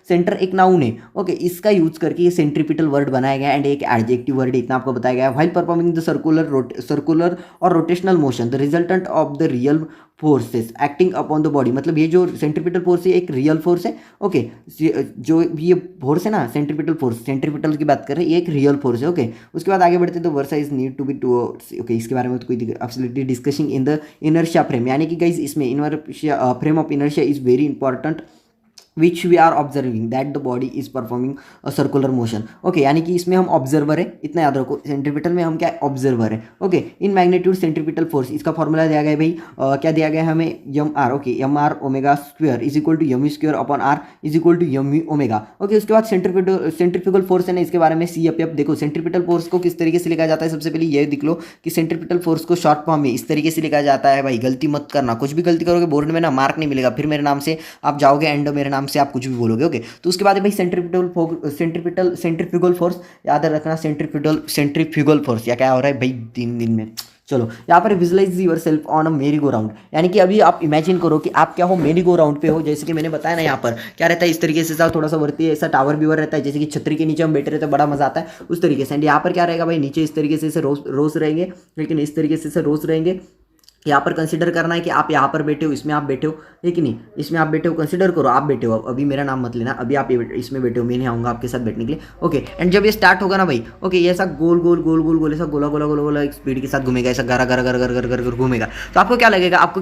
सेंटर एक नाउन है। ओके, इसका यूज करके ये सेंट्रीपिटल वर्ड बनाया गया एंड एक एडजेक्टिव वर्ड इतना आपको बताया गया। व्हाइल परफॉर्मिंग द सर्कुलर और rotational motion the resultant of the real forces acting upon the body, मतलब ये जो सेंट्रीपिटल फोर्स है एक रियल फोर्स है। ओके, जो ये फोर्स है ना सेंट्रीपिटल फोर्स, सेंट्रीपिटल की बात कर रहे हैं, ये एक रियल फोर्स है। ओके, उसके बाद आगे बढ़ते तो versa is need to be to. Okay, इसके बारे में तो कोई absolutely discussing in the inertia frame, यानी कि गाइस इसमें inertia frame of inertia is very important which we are observing that the body is performing a circular motion। Okay, यानी कि इसमें हम ऑब्जर्वर है, इतना याद रखो। सेंट्रीपिटल में हम क्या ऑब्जर्वर है। Okay, in magnitude centripetal force, इसका फॉर्मूला दिया गया है भाई, क्या दिया गया है हमें, m r. Okay, m r omega square is equal to m square upon r is equal to m omega. Okay, उसके बाद सेंट्रीफ्यूगल फोर्स है ना, इसके बारे में सी एफ देखो। सेंट्रीपिटल फोर्स को किस तरीके से लिखा जाता है, सबसे पहले ये देख लो कि सेंट्रीपिटल फोर्स को शॉर्ट फॉर्म में इस तरीके से लिखा जाता है। भाई गलती मत करना, कुछ भी गलती करोगे बोर्ड में ना मार्क नहीं मिलेगा, फिर मेरे नाम से आप जाओगे एंड मेरे नाम से आप कुछ भी बोलोगे। ओके, तो उसके बाद भाई सेंट्रीफ्यूगल फोर्स याद रखना, सेंट्रीफ्यूगल फोर्स या क्या हो रहा है भाई 3 दिन में। चलो, यहाँ पर visualise yourself on a merry go round, यानी कि अभी आप इमेजिन करो कि आप क्या हो, मेरी गो राउंड पे हो। जैसे कि मैंने बताया ना, यहाँ पर क्या रहता है, इस तरीके से थोड़ा सा वर्ती ऐसा टावर व्यूअर रहता है, जैसे कि छतरी के नीचे हम बैठे रहते हैं, बड़ा मजा आता है उस तरीके से। एंड यहाँ पर क्या रहेगा भाई, नीचे इस तरीके से रोज रहेंगे, लेकिन इस तरीके से रोज रहेंगे। यहाँ पर कंसिडर करना है कि आप यहाँ पर बैठे हो, इसमें आप बैठे हो, है कि नहीं, इसमें आप बैठे हो, कंसिडर करो आप बैठे हो। अभी मेरा नाम मत लेना, अभी आप इसमें बैठे हो, मैं नहीं आऊँगा आपके साथ बैठने के लिए। ओके, एंड जब ये स्टार्ट होगा ना भाई, ओके, ये ऐसा गोल ऐसा गोला एक स्पीड के साथ घूमेगा, ऐसा गर घूमेगा। तो आपको क्या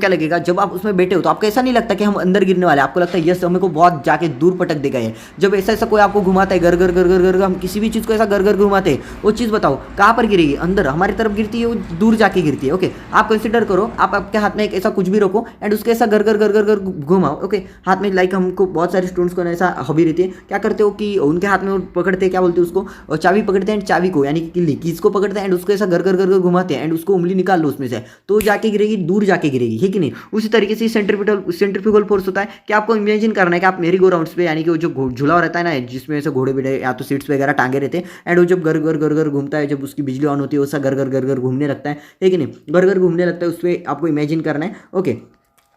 लगेगा जब आप उसमें बैठे हो, तो आपको ऐसा नहीं लगता कि हम अंदर गिरने वाले, आपको लगता है यस हमें को बहुत जाके दूर पटक देगा ये। जब ऐसा कोई आपको घुमाता है गर, हम किसी भी चीज़ को ऐसा गर घुमाते हैं, वो चीज़ बताओ कहाँ पर गिरेगी, अंदर हमारी तरफ गिरती है, वो दूर जाके गिरती है। ओके, आप कंसिडर करो, आप आपके हाथ में ऐसा कुछ भी रखो एंड उसके ऐसा गर घुमाओ। ओके, हाथ में, लाइक हमको बहुत सारे स्टूडेंट्स को ऐसा हॉबी रहती है, क्या करते हो कि उनके हाथ में पकड़ते हैं, क्या बोलते हैं उसको, चाबी पकड़ते हैं, चाबी को यानी कि कीज को पकड़ते हैं एंड उसको ऐसा गर घुमाते हैं एंड उसको उंगली निकाल लो उसमें से, तो जाके गिरेगी, दूर जाके गिरेगी, है कि नहीं। उसी तरीके से सेंट्रीफ्यूगल फोर्स होता है कि आपको इमेजिन करना है कि आप मेरी गो राउंड्स पे, यानी कि वो जो झूला रहता है ना, जिसमें से घोड़े बिड़े या तो सीट्स वगैरह टांगे रहते हैं, एंड वो जब गर घूमता है, जब उसकी बिजली ऑन होती है, वैसा गर घूमने लगता है कि नहीं, गर घूमने लगता है, उस पर आपको इमेजिन करना है। ओके,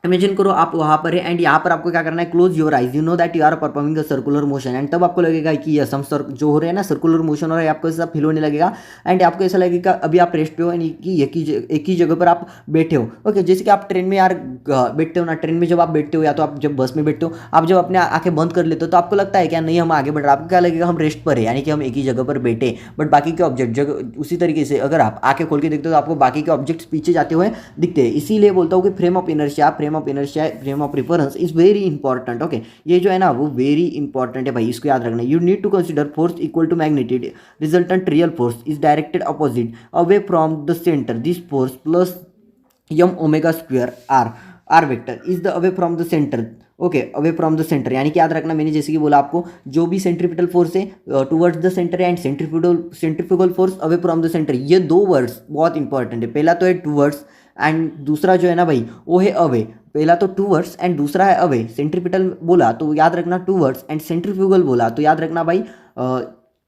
इमेजिन करो आप वहाँ पर है एंड यहाँ पर आपको क्या करना है, close your eyes, you know that you are performing the circular motion. And तब आपको लगेगा कि यस हम जो हो रहे हैं ना सर्कुलर मोशन हो रहा है, आपको ऐसा फील होने लगेगा एंड आपको ऐसा लगेगा अभी आप रेस्ट पे हो, यानी कि एक ही जगह पर आप बैठे हो। ओके, जैसे कि आप ट्रेन में यार बैठते हो ना, ट्रेन में जब आप बैठते हो या तो आप जब बस में बैठते हो, आप जब अपने आंखें बंद कर लेते हो तो आपको लगता है क्या नहीं हम आगे बढ़ रहे, आपको क्या लगेगा हम रेस्ट पर है, यानी कि हम एक ही जगह पर बैठे, बट बाकी के ऑब्जेक्ट जगह उसी तरीके से अगर आप आंखें खोल के देखते हो तो आपको बाकी के ऑब्जेक्ट्स पीछे जाते हुए दिखते हैं। इसीलिए बोलता हूँ कि frame of inertia frame of reference is very important. Okay, ये जो है ना वो वेरी इंपॉर्टेंट है भाई, इसको याद रखना। You need to consider force equal to magnitude resultant real force is directed opposite away from the centre, this force plus m omega square r vector is the away from the centre. Okay, away from the centre, यानी कि याद रखना मैंने जैसे कि बोला आपको, जो भी सेंट्रीपिटल फोर्स है towards the centre and centrifugal force away from the centre, ये 2 वर्ड्स बहुत इंपॉर्टेंट है। पहला तो है टुवर्ड्स एंड दूसरा जो है ना भाई वो है अवे। पहला तो टुवर्ड्स एंड दूसरा है अवे। सेंट्रीपिटल बोला तो याद रखना टुवर्ड्स एंड सेंट्रीफ्यूगल बोला तो याद रखना भाई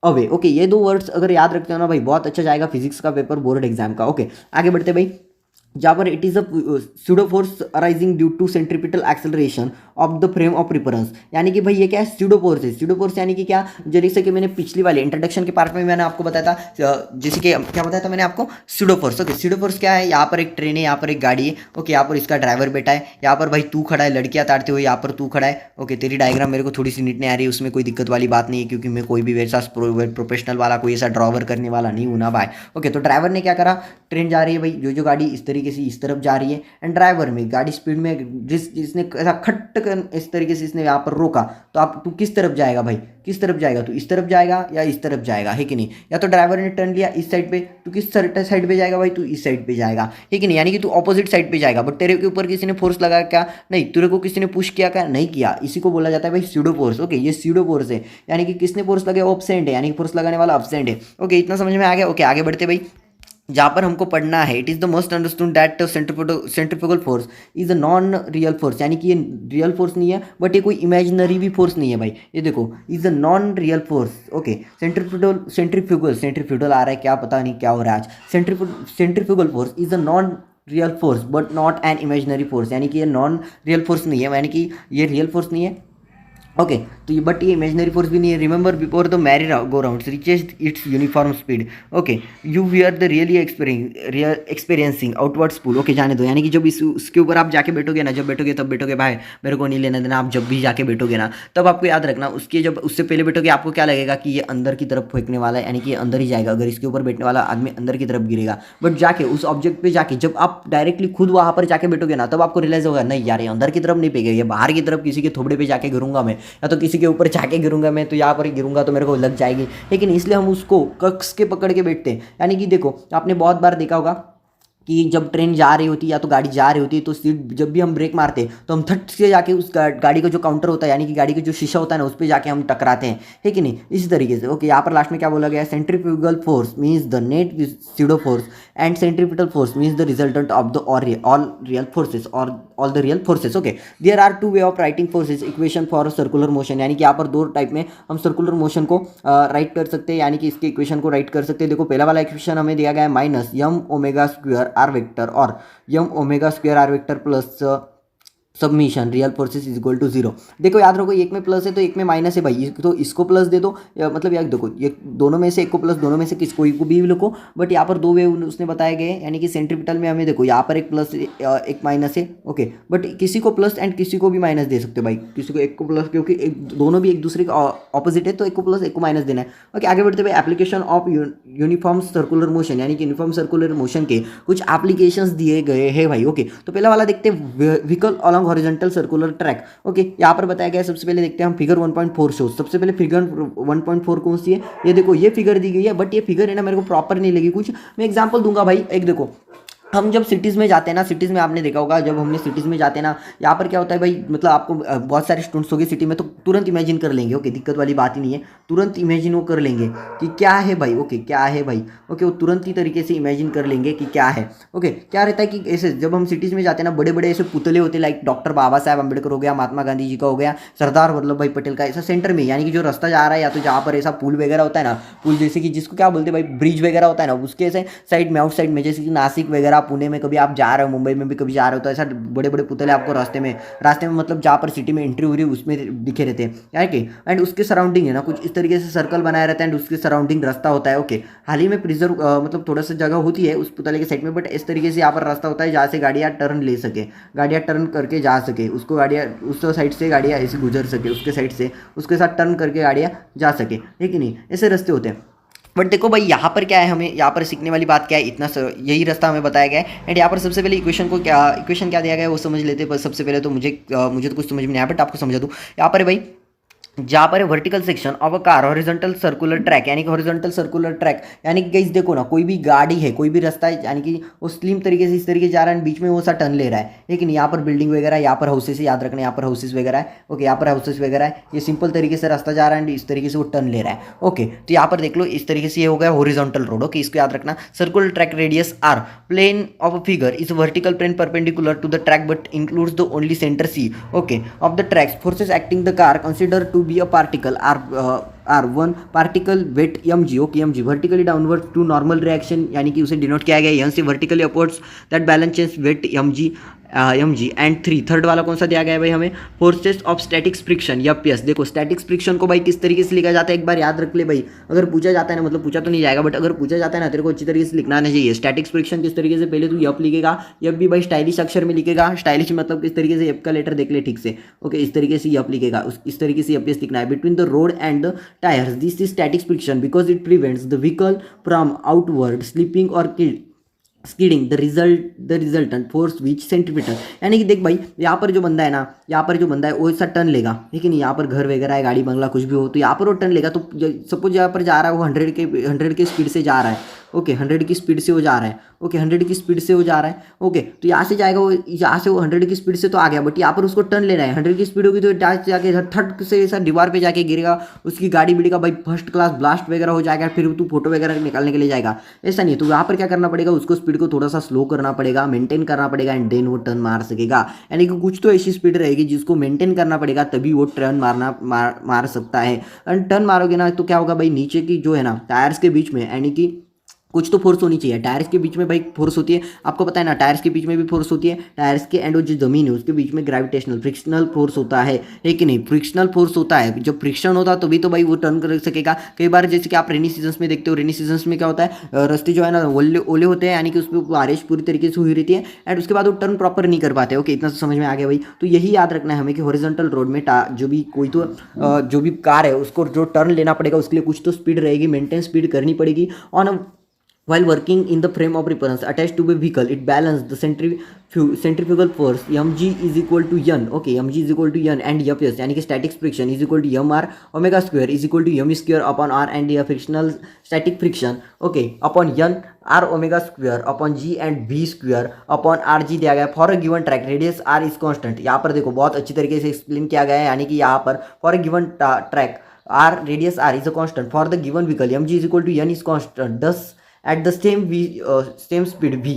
अवे। ओके, ये 2 वर्ड्स अगर याद रखते हो ना भाई बहुत अच्छा जाएगा फिजिक्स का पेपर बोर्ड एग्जाम का। ओके, आगे बढ़ते भाई। जहाँ पर it is a pseudo force arising due to centripetal acceleration of the frame of reference. यानी कि भाई ये क्या है, स्यूडो फोर्स है। स्यूडो फोर्स यानी कि क्या, जैसे कि मैंने पिछली वाले इंट्रोडक्शन के पार्ट में मैंने आपको बताया था, जैसे कि क्या बताया था मैंने आपको, pseudo force. Okay, pseudo force क्या है, यहाँ पर एक ट्रेन है, यहाँ पर एक गाड़ी है। ओके, यहाँ पर इसका ड्राइवर बैठा है, यहाँ पर भाई तू खड़ा है, लड़कियाँ तारते हुए यहाँ पर तू खड़ा है। ओके, तेरी डायग्राम मेरे को थोड़ी सी नीट नहीं आ रही है, उसमें कोई दिक्कत वाली बात नहीं है, क्योंकि मैं कोई भी वैसा प्रोफेशनल वाला कोई ऐसा ड्रावर करने वाला नहीं हूँ ना भाई। ओके, तो ड्राइवर ने क्या करा, ट्रेन जा रही है भाई, जो गाड़ी इस तरीके से इस तरफ जा रही है, एंड ड्राइवर में गाड़ी स्पीड में जिसने ऐसा खट कर इस तरीके से इसने यहाँ पर रोका, तो आप तू किस तरफ जाएगा भाई, किस तरफ जाएगा, तू इस तरफ जाएगा या इस तरफ जाएगा, है कि नहीं। या तो ड्राइवर ने टर्न लिया इस साइड पे, तू किस साइड पे जाएगा भाई, तू इस साइड पे जाएगा, है कि नहीं। यानी कि तू ऑपोजिट साइड पे जाएगा, बट तेरे के ऊपर किसी ने फोर्स लगाया क्या, नहीं, तेरे को किसी ने पुश किया क्या, नहीं किया। इसी को बोला जाता है भाई स्यूडो फोर्स। ओके, ये स्यूडो फोर्स है, यानी कि किसने फोर्स लगाया, ऑब्सेंट है, यानी कि फोर्स लगाने वाला ऑब्सेंट है। ओके, इतना समझ में आ गया। ओके, आगे बढ़ते भाई, जहाँ पर हमको पढ़ना है, it is the most understood that centrifugal force is a non real force. यानी कि ये रियल फोर्स नहीं है, बट ये कोई इमेजिनरी भी फोर्स नहीं है भाई। ये देखो, is a non real force. Okay, centrifugal आ रहा है, क्या पता नहीं क्या हो रहा है आज। Centrifugal force is a non real force but not an imaginary force. यानी कि ये नॉन रियल फोर्स नहीं है, यानी कि ये रियल फोर्स नहीं है। ओके, तो ये बट ये इमेजिनरी फोर्स भी नहीं है। Remember before the merry go round reaches its uniform speed. Okay, you we are the really experiencing outward pull. Okay, जाने दो, यानी कि जब इसके ऊपर आप जाके बैठोगे ना, जब बैठोगे तब बैठोगे भाई, मेरे को नहीं लेना देना। आप जब भी जाके बैठोगे ना, तब आपको याद रखना, उसके जब उससे पहले बैठोगे आपको क्या लगेगा कि ये अंदर की तरफ फेंकने वाला है, यानी कि ये अंदर ही जाएगा। अगर इसके ऊपर बैठने वाला आदमी अंदर की तरफ गिरेगा, बट जाके उस ऑब्जेक्ट पे जाके जब आप डायरेक्टली खुद वहाँ पर जाके बैठोगे ना, तब आपको रियलाइज होगा, नहीं यार ये अंदर की तरफ नहीं फेंकेगा, ये बाहर की तरफ किसी के थोबड़े पे जाके गिरूंगा मैं, या तो किसी के ऊपर जाके गिरूंगा मैं, तो यहाँ पर गिरूंगा तो मेरे को लग जाएगी। लेकिन इसलिए हम उसको कस के पकड़ के बैठते हैं। यानी कि देखो, आपने बहुत बार देखा होगा कि जब ट्रेन जा रही होती है या तो गाड़ी जा रही होती है, तो सीट जब भी हम ब्रेक मारते हैं तो हम थट से जाके उस गाड़ी का जो काउंटर होता है, यानी कि गाड़ी का जो शीशा होता है ना, उस पर जाके हम टकराते हैं, है कि नहीं। इसी तरीके से ओके, यहाँ पर लास्ट में क्या बोला गया, centrifugal force means the net pseudo force and centripetal force means the resultant of the all real forces और all the real forces. Okay, there are two way of writing forces equation for circular motion. यानी कि यहाँ पर दो type में हम circular motion को right कर सकते हैं, यानी कि इसके इक्वेशन को राइट कर सकते हैं। देखो, पहला वाला इक्वेशन हमें दिया गया है minus m omega square r vector और m omega square r vector plus summation real forces is equal to zero. देखो याद रखो, एक में प्लस है तो एक में माइनस है भाई, तो इसको प्लस दे दो, मतलब यार देखो, ये दोनों में से एक को प्लस, दोनों में से किसको को भी लिखो, बट यहाँ पर दो वे उसने बताए गए, यानी कि सेंट्रीपिटल में हमें देखो यहाँ पर एक प्लस एक माइनस है। ओके, बट किसी को प्लस एंड किसी को भी माइनस दे सकते हो भाई, किसी को एक को प्लस, क्योंकि दोनों भी एक दूसरे का ऑपोजिट है, तो एक को प्लस एक को माइनस देना है। ओके, आगे बढ़ते भाई, application of uniform circular motion, यानी कि यूनिफॉर्म सर्कुलर मोशन के कुछ एप्लीकेशंस दिए गए हैं भाई। ओके, तो पहला वाला देखते हैं, vehicle along horizontal circular track. Okay, यहाँ पर बताया गया है, सबसे पहले देखते हैं हम फिगर 1.4 शो। सबसे पहले फिगर 1.4 कौन सी है, ये देखो, ये फिगर दी गई है, बट ये फिगर है ना मेरे को प्रॉपर नहीं लगी कुछ। मैं एग्जांपल दूंगा भाई, एक देखो, हम जब सिटीज़ में जाते हैं ना, सिटीज़ में आपने देखा होगा, जब हमने सिटीज़ में जाते हैं ना, यहाँ पर क्या होता है भाई, मतलब आपको बहुत सारे स्टूडेंट्स होंगे सिटी में, तो तुरंत इमेजिन कर लेंगे। ओके, दिक्कत वाली बात ही नहीं है, तुरंत इमेजिन वो कर लेंगे कि क्या है भाई। ओके, क्या है भाई। ओके, वो तुरंत ही तरीके से इमेजिन कर लेंगे कि क्या है। ओके, क्या रहता है कि ऐसे जब हम सिटीज़ में जाते हैं ना, बड़े बड़े ऐसे पुतले होते हैं, लाइक डॉक्टर बाबा साहेब अम्बेडकर हो गया, महात्मा गांधी जी का हो गया, सरदार वल्लभ भाई पटेल का, ऐसा सेंटर में, यानी कि जो रास्ता जा रहा है, या तो जहाँ पर ऐसा पुल वगैरह होता है ना, पुल जैसे कि जिसको क्या बोलते हैं भाई, ब्रिज वगैरह होता है ना, उसके ऐसे साइड में, आउट साइड में, जैसे कि नासिक वगैरह, पुणे में कभी आप जा रहे हो, मुंबई में भी कभी जा रहे हो, तो ऐसा बड़े बड़े पुतले आपको रास्ते में मतलब जहाँ पर सिटी में एंट्री हो रही है उसमें दिखे रहते हैं, यानी कि एंड उसके सराउंडिंग है ना कुछ इस तरीके से सर्कल बनाया रहता है, एंड उसके सराउंडिंग रास्ता होता है। ओके, हाल ही में प्रिजर्व मतलब थोड़ा सा जगह होती है उस पुतले के साइड में, बट इस तरीके से यहाँ पर रास्ता होता है जहाँ से गाड़ियाँ टर्न ले सके, गाड़ियाँ टर्न करके जा सके, उसको गाड़ियाँ उस साइड से गाड़ियाँ ऐसे गुजर सके, उसके साइड से उसके साथ टर्न करके गाड़ियाँ जा सके, है कि नहीं, ऐसे रास्ते होते हैं। बट देखो भाई, यहाँ पर क्या है, हमें यहाँ पर सीखने वाली बात क्या है, यही रास्ता हमें बताया गया है। एंड यहाँ पर सबसे पहले इक्वेशन क्या दिया गया है वो समझ लेते हैं। पर सबसे पहले तो मुझे तो कुछ समझ में नहीं आया, बट आपको समझा दूँ। यहाँ पर भाई, जहाँ पर vertical section of a car horizontal circular track, यानी कि हॉरिजॉन्टल सर्कुलर ट्रैक, यानी कि गाइस देखो ना, कोई भी गाड़ी है, कोई भी रास्ता है, यानी कि वो स्लिम तरीके से इस तरीके जा रहा है, बीच में वो सा टर्न ले रहा है, लेकिन यहाँ पर बिल्डिंग वगैरह, यहाँ पर हाउसेस है, याद रखना, यहाँ पर हाउसेस वगैरह है। ओके, यहाँ पर हाउसेस वगैरह है, ये सिंपल तरीके से रास्ता जा रहा है, इस तरीके से वो टर्न ले रहा है। ओके, तो यहाँ पर देख लो, इस तरीके से ये हो गया हॉरिजॉन्टल रोड। ओके, इसको याद रखना, circular track radius r plane of a figure is vertical plane perpendicular to the track but includes the only centre C, okay, of the tracks, forces acting the car consider to be a particle r one particle weight mg, okay, mg vertically downwards to normal reaction, यानी कि उसे denote किया गया यहाँ से vertically upwards, that balance change weight mg mg and third वाला कौन सा दिया गया है भाई हमें, forces of statics friction, yup yes. देखो स्टैटिक्स फ्रिक्शन को भाई किस तरीके से लिखा जाता है एक बार याद रख ले भाई, अगर पूछा जाता है ना, मतलब पूछा तो नहीं जाएगा बट अगर पूछा जाता है ना तेरे को अच्छी तरीके से लिखना आना चाहिए। स्टैटिक्स फ्रिक्शन किस तरीके से, पहले तू यप लिखेगा, यप भी भाई स्टाइलिश अक्षर में लिखेगा, स्टाइलिश मतलब किस तरीके से, यप का लेटर देख ले ठीक से, ओके, इस तरीके से यप लिखेगा, इस तरीके से यप लिखना है। Between the road and the tyres this is statics friction because it prevents the vehicle from outward slipping और skidding the resultant force which centripetal, यानी कि देख भाई यहाँ पर जो बंदा है ना, यहाँ पर जो बंदा है वो ऐसा टर्न लेगा, ठीक है नहीं, यहाँ पर घर वगैरह है, गाड़ी बंगला कुछ भी हो, तो यहाँ पर वो टर्न लेगा, तो सपोज यहाँ पर जा रहा है वो 100 के स्पीड से जा रहा है, ओके 100 की स्पीड से वो जा रहा है, ओके 100 की स्पीड से वो जा रहा है, ओके, तो यहाँ से जाएगा वो, यहाँ से वो 100 की स्पीड से तो आ गया, बट यहाँ पर उसको टर्न लेना है, 100 की स्पीड होगी तो जाके थर्ड से ऐसा दीवार पे जाके गिरेगा, उसकी गाड़ी बिड़ी का भाई फर्स्ट क्लास ब्लास्ट वगैरह हो जाएगा, फिर तू फोटो वगैरह निकालने के लिए जाएगा, ऐसा नहीं है। तो यहाँ पर क्या करना पड़ेगा, उसको स्पीड को थोड़ा सा स्लो करना पड़ेगा, मेंटेन करना पड़ेगा, एंड देन वो टर्न मार सकेगा, यानी कि कुछ तो ऐसी स्पीड रहेगी जिसको मेंटेन करना पड़ेगा तभी वो टर्न मार सकता है। एंड टर्न मारोगे ना तो क्या होगा भाई, नीचे की जो है ना टायर्स के बीच में, यानी कि कुछ तो फोर्स होनी चाहिए, टायर्स के बीच में भाई फोर्स होती है, आपको पता है ना, टायर्स के बीच में भी फोर्स होती है, टायर्स के एंड जो जमीन है उसके बीच में ग्रेविटेशनल फ्रिक्शनल फोर्स होता है कि नहीं, फ्रिक्शनल फोर्स होता है, जब फ्रिक्शन होता तो भी तो भाई वो टर्न कर सकेगा। कई बार जैसे कि आप रेनी सीजन्स में देखते हो, रेनी सीजन्स में क्या होता है, रास्ते जो है ना ओले होते हैं, यानी कि उसमें बारिश पूरी तरीके से हुई रहती है, एंड उसके बाद वो टर्न प्रॉपर नहीं कर पाते, ओके, इतना तो समझ में आ गया भाई। तो यही याद रखना है हमें कि हॉरिजॉन्टल रोड में जो भी कोई तो जो भी कार है उसको जो टर्न लेना पड़ेगा उसके लिए कुछ तो स्पीड रहेगी, मेंटेन स्पीड करनी पड़ेगी on while working in the frame of reference attached to a vehicle. It balances the centrifugal force mg is equal to n, okay, mg is equal to n and fs, यानी कि static friction is equal to mr omega square is equal to m square upon r and frictional static friction, okay, upon n r omega square upon g and v square upon rg दिया गया। For a given track radius r is constant, यहाँ पर देखो बहुत अच्छी तरीके से explain किया गया है, यानी कि यहाँ पर for a given track r radius r is a constant, for the given vehicle mg is equal to n is constant, thus at the same speed v,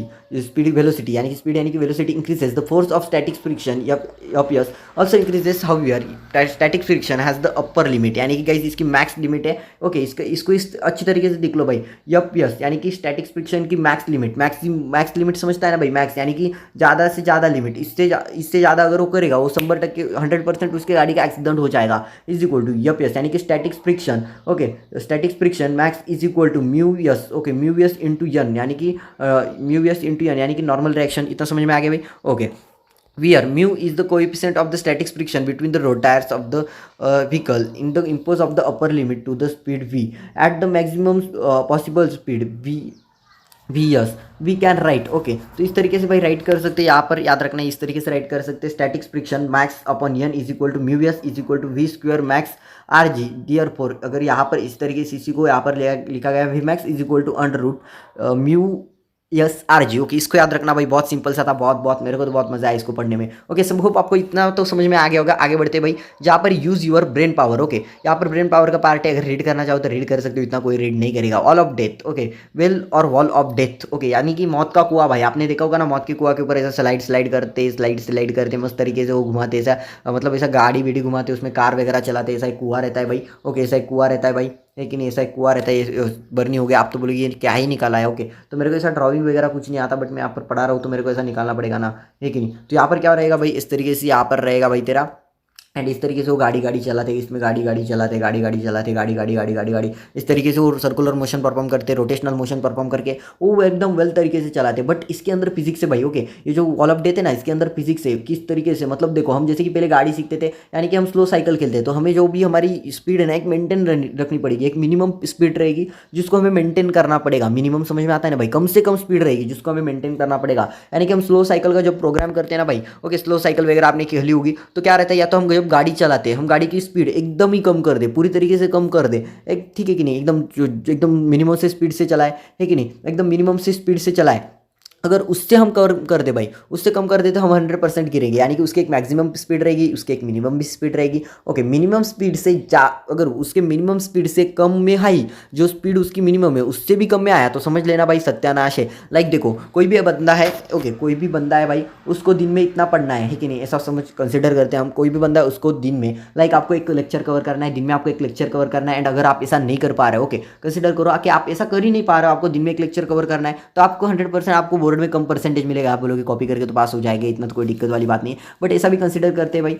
speed velocity, यानी कि स्पीड यानी कि velocity increases, the force of static friction yes also increases, however static friction has the upper limit, यानी कि guys इसकी max limit है, okay, इसको इस अच्छी तरीके से देख लो भाई, यस, यानी कि स्टैटिक फ्रिक्शन की मैक्स लिमिट समझता है ना भाई, मैक्स यानी कि ज़्यादा से ज़्यादा लिमिट, इससे ज़्यादा अगर वो करेगा वो 100% उसके गाड़ी का एक्सीडेंट हो जाएगा, इज इक्वल टू यस, यानी कि static friction, okay, static friction max is equal to mu s, okay, mu s into N, यानी कि म्यू यस इंटू एन, यानी कि नॉर्मल रिएक्शन, इतना समझ में आ गया भाई, okay. Where mu is the coefficient of the static friction between the road tires of the vehicle in the impose of the upper limit to the speed v at the maximum possible speed v yes we can write, okay, तो इस तरीके से भाई right कर सकते हैं, यहाँ पर याद रखना है, इस तरीके से राइट कर सकते हैं, static friction max upon N is equal to mu s is equal to v square max r g therefore, अगर यहाँ पर इस तरीके से इसी को यहाँ पर लिखा गया v max is equal to under root mu s r g, okay, इसको याद रखना भाई, बहुत सिंपल सा था, बहुत मेरे को तो बहुत मजा आया इसको पढ़ने में, ओके, सब होप आपको इतना तो समझ में आ गया होगा। आगे बढ़ते भाई, जहाँ पर use your brain power, okay, यहाँ पर ब्रेन पावर का पार्ट है, अगर रीड करना चाहो तो रीड कर सकते हो, इतना कोई रीड नहीं करेगा। All of death, okay, well और वॉल ऑफ डेथ, ओके, यानी कि मौत का कुआं, भाई आपने देखा होगा ना, मौत के कुआं के ऊपर ऐसा स्लाइड करते मस्त तरीके से वो घुमाते, ऐसा मतलब ऐसा गाड़ी बीड़ी घुमाते, उसमें कार वगैरह चलाते, ऐसा एक कुआं रहता है भाई, ओके, ऐसा एक कुआं रहता है भाई, लेकिन ऐसा एक कुआं रहता है, ये बर्नी हो गया, आप तो बोलोगे ये क्या ही निकाला है, ओके, तो मेरे को ऐसा ड्राइंग वगैरह कुछ नहीं आता, बट मैं यहाँ पर पढ़ा रहा हूँ तो मेरे को ऐसा निकालना पड़ेगा ना, है कि नहीं। तो यहाँ पर क्या रहेगा भाई, इस तरीके से यहाँ पर रहेगा भाई तेरा, एंड इस तरीके से वो गाड़ी चलाते, इसमें गाड़ी चलाते, गाड़ी इस तरीके से वो सर्कुलर मोशन परफॉर्म करते, रोटेशनल मोशन परफॉर्म करके वो एकदम वेल तरीके से चलाते। बट इसके अंदर फिजिक्स है भाई, ओके, ये जो वॉल ऑफ डेथ है ना, इसके अंदर फिजिक्स है, किस तरीके से, मतलब देखो हम जैसे कि पहले गाड़ी सीखते थे, यानी कि हम स्लो साइकिल खेलते हैं, तो हमें जो भी हमारी स्पीड है ना एक मेंटेन रखनी पड़ेगी, एक मिनिमम स्पीड रहेगी जिसको हमें मेंटेन करना पड़ेगा, मिनिमम समझ में आता है ना भाई, कम से कम स्पीड रहेगी जिसको हमें मेंटेन करना पड़ेगा, यानी कि हम स्लो साइकिल का जब प्रोग्राम करते हैं ना भाई, ओके, स्लो साइकिल वगैरह आपने खेली होगी, तो क्या रहता है, या तो हम जब गाड़ी चलाते हैं हम गाड़ी की स्पीड एकदम ही कम कर दे, पूरी तरीके से कम कर दे, एक ठीक है कि नहीं, एकदम मिनिमम से स्पीड से चलाए, है कि नहीं, एकदम मिनिमम से स्पीड से चलाए, अगर उससे हम कर दे भाई, उससे कम कर दे तो हम 100% गिरेंगे, यानी कि उसकी एक मैक्सिमम स्पीड रहेगी, उसकी एक मिनिमम भी स्पीड रहेगी। ओके, मिनिमम स्पीड से अगर उसके मिनिमम स्पीड से कम में हाई, जो स्पीड उसकी मिनिमम है उससे भी कम में आया तो समझ लेना भाई सत्यानाश है। लाइक देखो, कोई भी बंदा है, ओके, कोई भी बंदा है भाई, उसको दिन में इतना पढ़ना है कि नहीं, ऐसा समझ कंसिडर करते हैं हम। कोई भी बंदा है उसको दिन में, लाइक आपको एक लेक्चर कवर करना है, दिन में आपको एक लेक्चर कवर करना है, एंड अगर आप ऐसा नहीं कर पा रहे हो, ओके, कंसिडर करो कि आप ऐसा कर ही नहीं पा रहे हो, आपको दिन में एक लेक्चर कवर करना है, तो आपको 100% आपको बोर्ड में कम परसेंटेज मिलेगा। आप बोलोगे कॉपी करके तो पास हो जाएगा, इतना तो कोई दिक्कत वाली बात नहीं है। बट ऐसा भी कंसिडर करते हैं भाई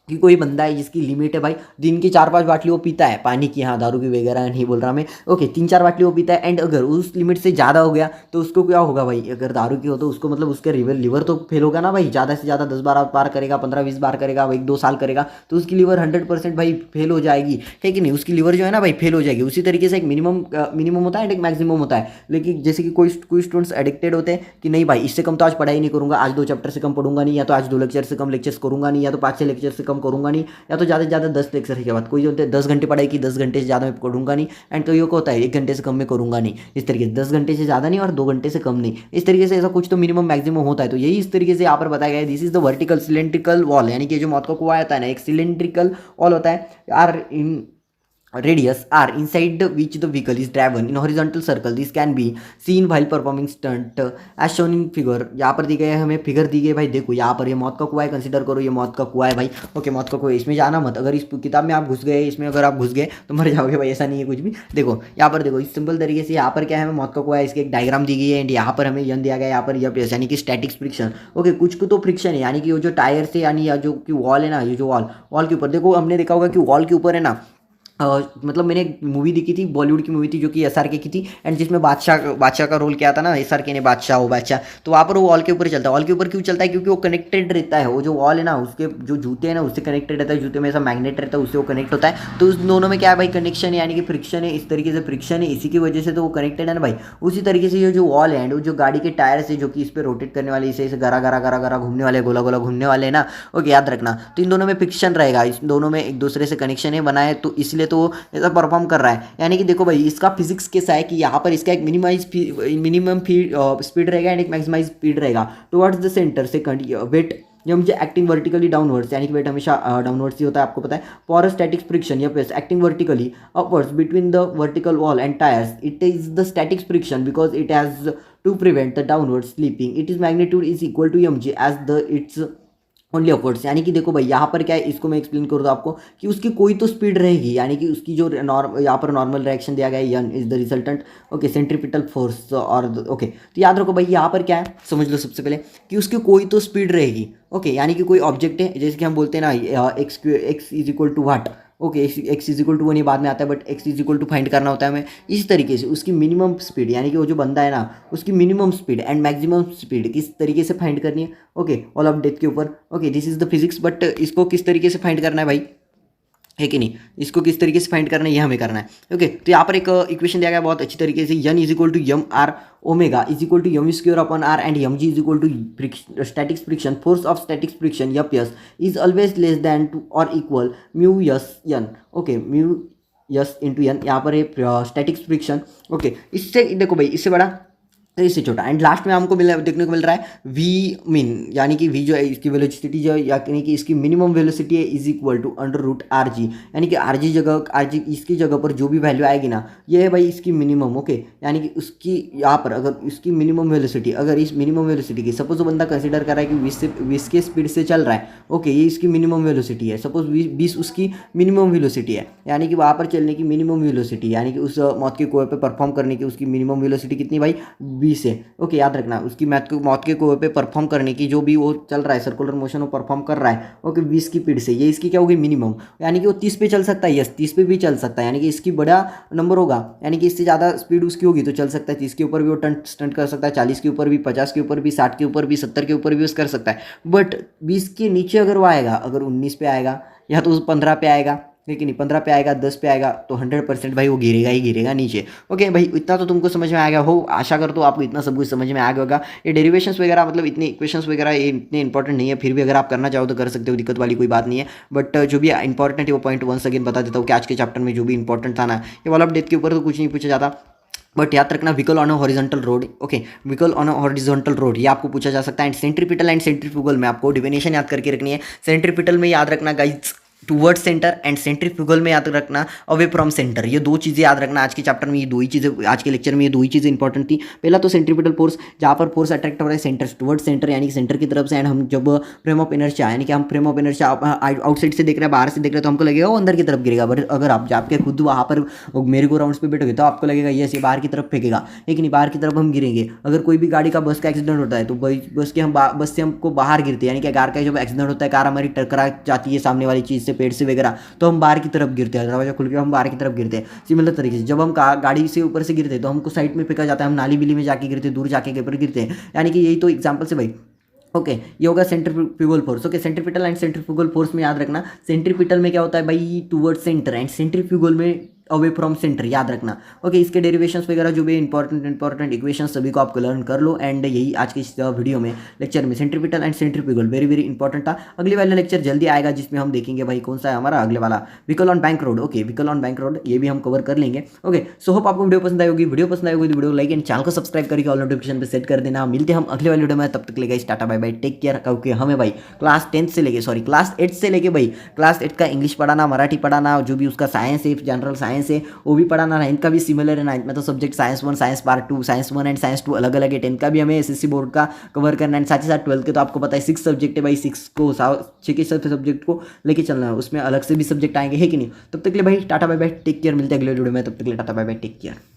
कि कोई बंदा है जिसकी लिमिट है भाई, दिन की 4-5 बाटली वो पीता है पानी की, हाँ दारू की वगैरह नहीं बोल रहा मैं, ओके, 3-4 बाटली वो पीता है, एंड अगर उस लिमिट से ज़्यादा हो गया तो उसको क्या होगा भाई, अगर दारू की हो तो उसको मतलब उसके लीवर तो फेल होगा ना भाई, ज़्यादा से ज़्यादा 10-12 बार करेगा, 15-20 बार करेगा, 1-2 साल करेगा तो उसकी लीवर 100% भाई फेल हो जाएगी, है कि नहीं, उसकी लीवर जो है ना भाई फेल हो जाएगी। उसी तरीके से एक मिनिमम होता है एंड एक मैक्सिमम होता है। लेकिन जैसे कि कोई स्टूडेंट्स एडिक्टेड होते हैं कि नहीं भाई इससे कम तो आज पढ़ाई नहीं करूँगा, आज 2 चैप्टर से कम पढ़ूंगा नहीं, या तो आज 2 लेक्चर से कम लेक्चर्स करूँगा नहीं, या तो 5-6 लेक्चर से कम करूँगा नहीं, या तो ज़्यादा से ज़्यादा 10 लेक्चर के बाद। कोई होते हैं 10 घंटे पढ़ाई की, 10 घंटे से ज़्यादा मैं पढ़ूंगा नहीं, एंड कईयों को होता है 1 घंटे से कम मैं करूंगा नहीं। इस तरीके से 10 घंटे से ज़्यादा नहीं और 2 घंटे से कम नहीं, इस तरीके से ऐसा कुछ तो मिनिमम मैक्सिमम होता है। तो यही इस तरीके से यहाँ पर बताया गया है, this is the vertical cylindrical wall, यानी कि जो मौत का कुआं होता है ना, एक सिलेंड्रिकल वॉल होता है, r in radius r inside which the vehicle is driven in horizontal circle. This can be seen while performing stunt as shown in figure. यहाँ पर दी गई है, हमें फिगर दी गई भाई, देखो यहाँ पर ये मौत का कुआं है, कंसिडर करो ये मौत का कुआं है भाई, ओके, मौत का कुआं, इसमें जाना मत, अगर इस किताब में आप घुस गए, इसमें अगर आप घुस गए तो मर जाओगे भाई, ऐसा नहीं है कुछ भी। देखो यहाँ पर, देखो इस सिंपल तरीके से यहाँ पर क्या है, मौत का कुआं है, इसकी एक डायग्राम दी गई है, एंड यहाँ पर हमें यन दिया गया है, यहाँ पर यह यानी कि स्टैटिक फ्रिक्शन, ओके, कुछ को तो फ्रिक्शन है, यानी कि वो जो टायर से, यानी या जो कि वॉल है ना, ये जो वॉल के ऊपर, देखो हमने देखा होगा कि वॉल के ऊपर है ना, मतलब मैंने एक मूवी देखी थी, बॉलीवुड की मूवी थी जो कि SRK की थी, एंड जिसमें बादशाह का रोल किया था ना SRK ने, बादशाह, तो वहाँ पर वो वॉल के ऊपर चलता है। वॉल के ऊपर क्यों चलता है, क्योंकि वो कनेक्टेड रहता है, वो जो वॉल है ना उसके जो जूते हैं ना उससे कनेक्टेड रहता है, जूते में ऐसा मैग्नेट रहता है, उससे वो कनेक्ट होता है, तो उस दोनों में क्या है भाई, कनेक्शन है, यानी कि फ्रिक्शन है, इस तरीके से फ्रिक्शन है, इसी की वजह से तो वो कनेक्टेड है ना भाई। उसी तरीके से ये जो वॉल है एंड जो गाड़ी के टायर से जो कि इस पर रोटेट करने वाले, इसे गरा गरा गरा गरा घूमने वाले, गोला गोला घूमने वाले है ना, ओके, याद रखना, तो इन दोनों में फ्रिक्शन रहेगा, इस दोनों में एक दूसरे से कनेक्शन है बना है, तो इसलिए तो ऐसा परफॉर्म कर रहा है। यानी कि देखो भाई इसका फिजिक्स कैसा है कि यहाँ पर इसका एक मिनिमम स्पीड रहेगा एंड एक मैक्सिमाइज स्पीड रहेगा towards the centre. Second, wait ये मुझे एक्टिंग वर्टिकली डाउनवर्ड्स, यानी कि वेट हमेशा डाउनवर्ड्स ही होता है, आपको पता है। फॉर स्टैटिक फ्रिक्शन या plus acting vertically upwards between the vertical wall and tyres, it is the static friction because it has to prevent the downward slipping, it is magnitude is equal to mg as the its only upwards. यानी कि देखो भाई यहाँ पर क्या है, इसको मैं एक्सप्लेन कर दूँ आपको कि उसकी कोई तो स्पीड रहेगी, यानी कि उसकी जो यहाँ पर नॉर्मल रिएक्शन दिया गया है, N is the resultant, okay, centripetal force, और ओके, तो याद रखो भाई यहाँ पर क्या है, समझ लो सबसे पहले कि उसकी कोई तो स्पीड रहेगी, ओके, यानी कि कोई ऑब्जेक्ट है, जैसे कि हम बोलते हैं ना x is equal to what, okay, x is equal to one, ये बाद में आता है, but x is equal to find करना होता है हमें। इस तरीके से उसकी मिनिमम स्पीड, यानी कि वो जो बंदा है ना उसकी minimum speed and maximum speed किस तरीके से फाइंड करनी है, ओके, ऑल ऑफ डेथ के ऊपर, okay, this is the physics. But इसको किस तरीके से फाइंड करना है भाई, है कि नहीं, इसको किस तरीके से फाइंड करना है ये हमें करना है, ओके। तो यहाँ पर एक इक्वेशन दिया गया बहुत अच्छी तरीके से, N is equal to m r omega is equal to m square upon r and mg is equal to static friction, force of static friction s is always less than to और equal mu s N, okay, mu s into N, यहाँ पर static friction, okay, इससे देखो भाई इससे बड़ा इससे छोटा, एंड लास्ट में हमको देखने को मिल रहा है वी मीन, यानी कि वी जो है इसकी वेलोसिटी जो है, यानी कि इसकी मिनिमम वेलोसिटी है इज इक्वल टू √rg, यानी कि rg इसकी जगह पर जो भी वैल्यू आएगी ना, ये है भाई इसकी मिनिमम, ओके, यानी कि उसकी यहाँ पर अगर इसकी मिनिमम वेलोसिटी, अगर इस मिनिमम वेलोसिटी की सपोज बंदा कंसिडर कर रहा है कि 20 के स्पीड से चल रहा है, ओके, ये इसकी मिनिमम वेलोसिटी है, सपोज 20 उसकी मिनिमम वेलोसिटी है, यानी कि वहाँ पर चलने की मिनिमम वेलोसिटी, यानी कि उस मौत के कुएं पे परफॉर्म करने की उसकी मिनिमम वेलोसिटी कितनी भाई, 20 है, ओके, याद रखना, उसकी मौत के कुएं पे परफॉर्म करने की जो भी वो चल रहा है सर्कुलर मोशन वो परफॉर्म कर रहा है, ओके, 20 की स्पीड से, ये इसकी क्या होगी मिनिमम, यानी कि वो 30 पे चल सकता है, यस 30 पे भी चल सकता है, यानी कि इसकी बड़ा नंबर होगा, यानी कि इससे ज़्यादा स्पीड उसकी होगी तो चल सकता है, 30 के ऊपर भी वो स्टंट कर सकता है, 40 के ऊपर भी, 50 के ऊपर भी, 60 के ऊपर भी, 70 के ऊपर भी कर सकता है। बट 20 के नीचे अगर वो आएगा, अगर 19 पे आएगा या तो 15 पे आएगा, लेकिन नहीं 15 पे आएगा, 10 पे आएगा, तो 100% भाई वो गिरेगा ही गिरेगा नीचे, ओके भाई, इतना तो तुमको समझ में आ गया हो, आशा करता हूँ आपको इतना सब कुछ समझ में आ गया होगा। ये डेरिवेशंस वगैरह मतलब इतने इक्वेशंस वगैरह ये इतने इंपॉर्टेंट नहीं है, फिर भी अगर आप करना चाहो तो कर सकते हो, दिक्कत वाली कोई बात नहीं है। बट जो भी इंपॉर्टेंट है वो पॉइंट वंस अगेन बता देता हूँ कि आज के चैप्टर में जो भी इंपॉर्टेंट था ना, ये वॉल ऑफ डेथ के ऊपर तो कुछ नहीं पूछा जाता, बट याद रखना vehicle on a horizontal road, okay, vehicle on a horizontal road ये आपको पूछा जा सकता है। एंड सेंट्रीपिटल एंड सेंट्रीफ्यूगल में आपको डिफिनेशन याद करके रखनी है। सेंट्रीपिटल में याद रखना guys toward centre, and centrifugal में याद रखना अवे फ्रॉम सेंटर। ये दो चीज़ें याद रखना आज के चैप्टर में, ये दो ही चीज़ें आज के लेक्चर में, ये दो ही चीज़ें इंपॉर्टेंट थी। पहला तो सेंट्रीपिटल फोर्स, जहाँ पर फोर्स अट्रैक्ट हो रहा है सेंटर टूवर्ड सेंटर यानी कि सेंटर की तरफ से। एंड हम जब फ्रेम ऑफ इनर्शिया यानी कि हम फ्रेम ऑफ इनर्शिया आउटसाइड से देख रहे हैं, बाहर से देख रहे हैं, तो हमको लगेगा वो अंदर की तरफ गिरेगा। बट अगर आप जाके खुद वहाँ पर मेरे को राउंड्स पे बैठोगे तो आपको लगेगा ये बाहर की तरफ फेंकेगा, लेकिन बाहर की तरफ हम गिरेंगे। अगर कोई भी गाड़ी का बस का एक्सीडेंट होता है तो बस से हमको बाहर गिरते हैं, यानी कि कार का जब एक्सीडेंट होता है, कार हमारी टकरा जाती है सामने वाली चीज़ से, पेड़ से वगैरह, तो हम बाहर की तरफ गिरते हैं, दरवाजा खुल के हम बाहर की तरफ गिरते हैं। सिमिलर तरीके से जब हम गाड़ी से ऊपर से गिरते हैं तो हमको साइड में फेंका जाता है, हम नाली बिली में जाके गिरते हैं, दूर जाके ऊपर गिरते हैं। यानी कि यही तो एग्जाम्पल से भाई, ओके ये होगा centrifugal force. Okay centripetal and centrifugal force में याद रखना, सेंट्रीपिटल में क्या होता है भाई टूवर्ड सेंटर, एंड सेंट्रीफ्यूगल में अवे फ्रॉम सेंटर, याद रखना। ओके इसके डेरिवेशंस वगैरह जो भी इंपॉर्टेंट इक्वेशंस सभी को आपको लर्न कर लो। एंड यही आज के इस वीडियो में लेक्चर में centripetal and centrifugal very very important था। अगले वाला लेक्चर जल्दी आएगा जिसमें हम देखेंगे भाई कौन सा है हमारा अगले वाला, vehicle on bank road. Okay vehicle on bank road ये भी हम कवर कर लेंगे। ओके सो होप आपको वीडियो पसंद आई होगी। वीडियो पसंद आई होगी तो वीडियो लाइक एंड चैनल को सब्सक्राइब करके ऑल नोटिफिकेशन पे सेट कर देना। मिलते हैं हम अगले वाले वीडियो में, तब तक लेगा टाटा बाय बाय, टेक केयर। क्योंकि हमें भाई क्लास 8 से लेके भाई क्लास 8 का इंग्लिश पढ़ाना, मराठी पढ़ाना, जो भी उसका साइंस है, जनरल साइंस है वो भी पढ़ाना। 9th का भी सिमिलर है, 9th में तो subject science 1, science part 2, science 1 and science 2 अलग अलग है। 10th का भी हमें एसएससी बोर्ड का कवर करना है। साथ ही साथ 12th के तो आपको पता है 6 सब्जेक्ट है भाई, 6 के सब्जेक्ट को लेके चलना है, उसमें अलग से भी सब्जेक्ट आएंगे, है कि नहीं। तब तक के लिए भाई टाटा बाय बाय, टेक केयर। मिलते हैं अगले वीडियो में, तब तक के लिए टाटा बाय बाय, टेक केयर।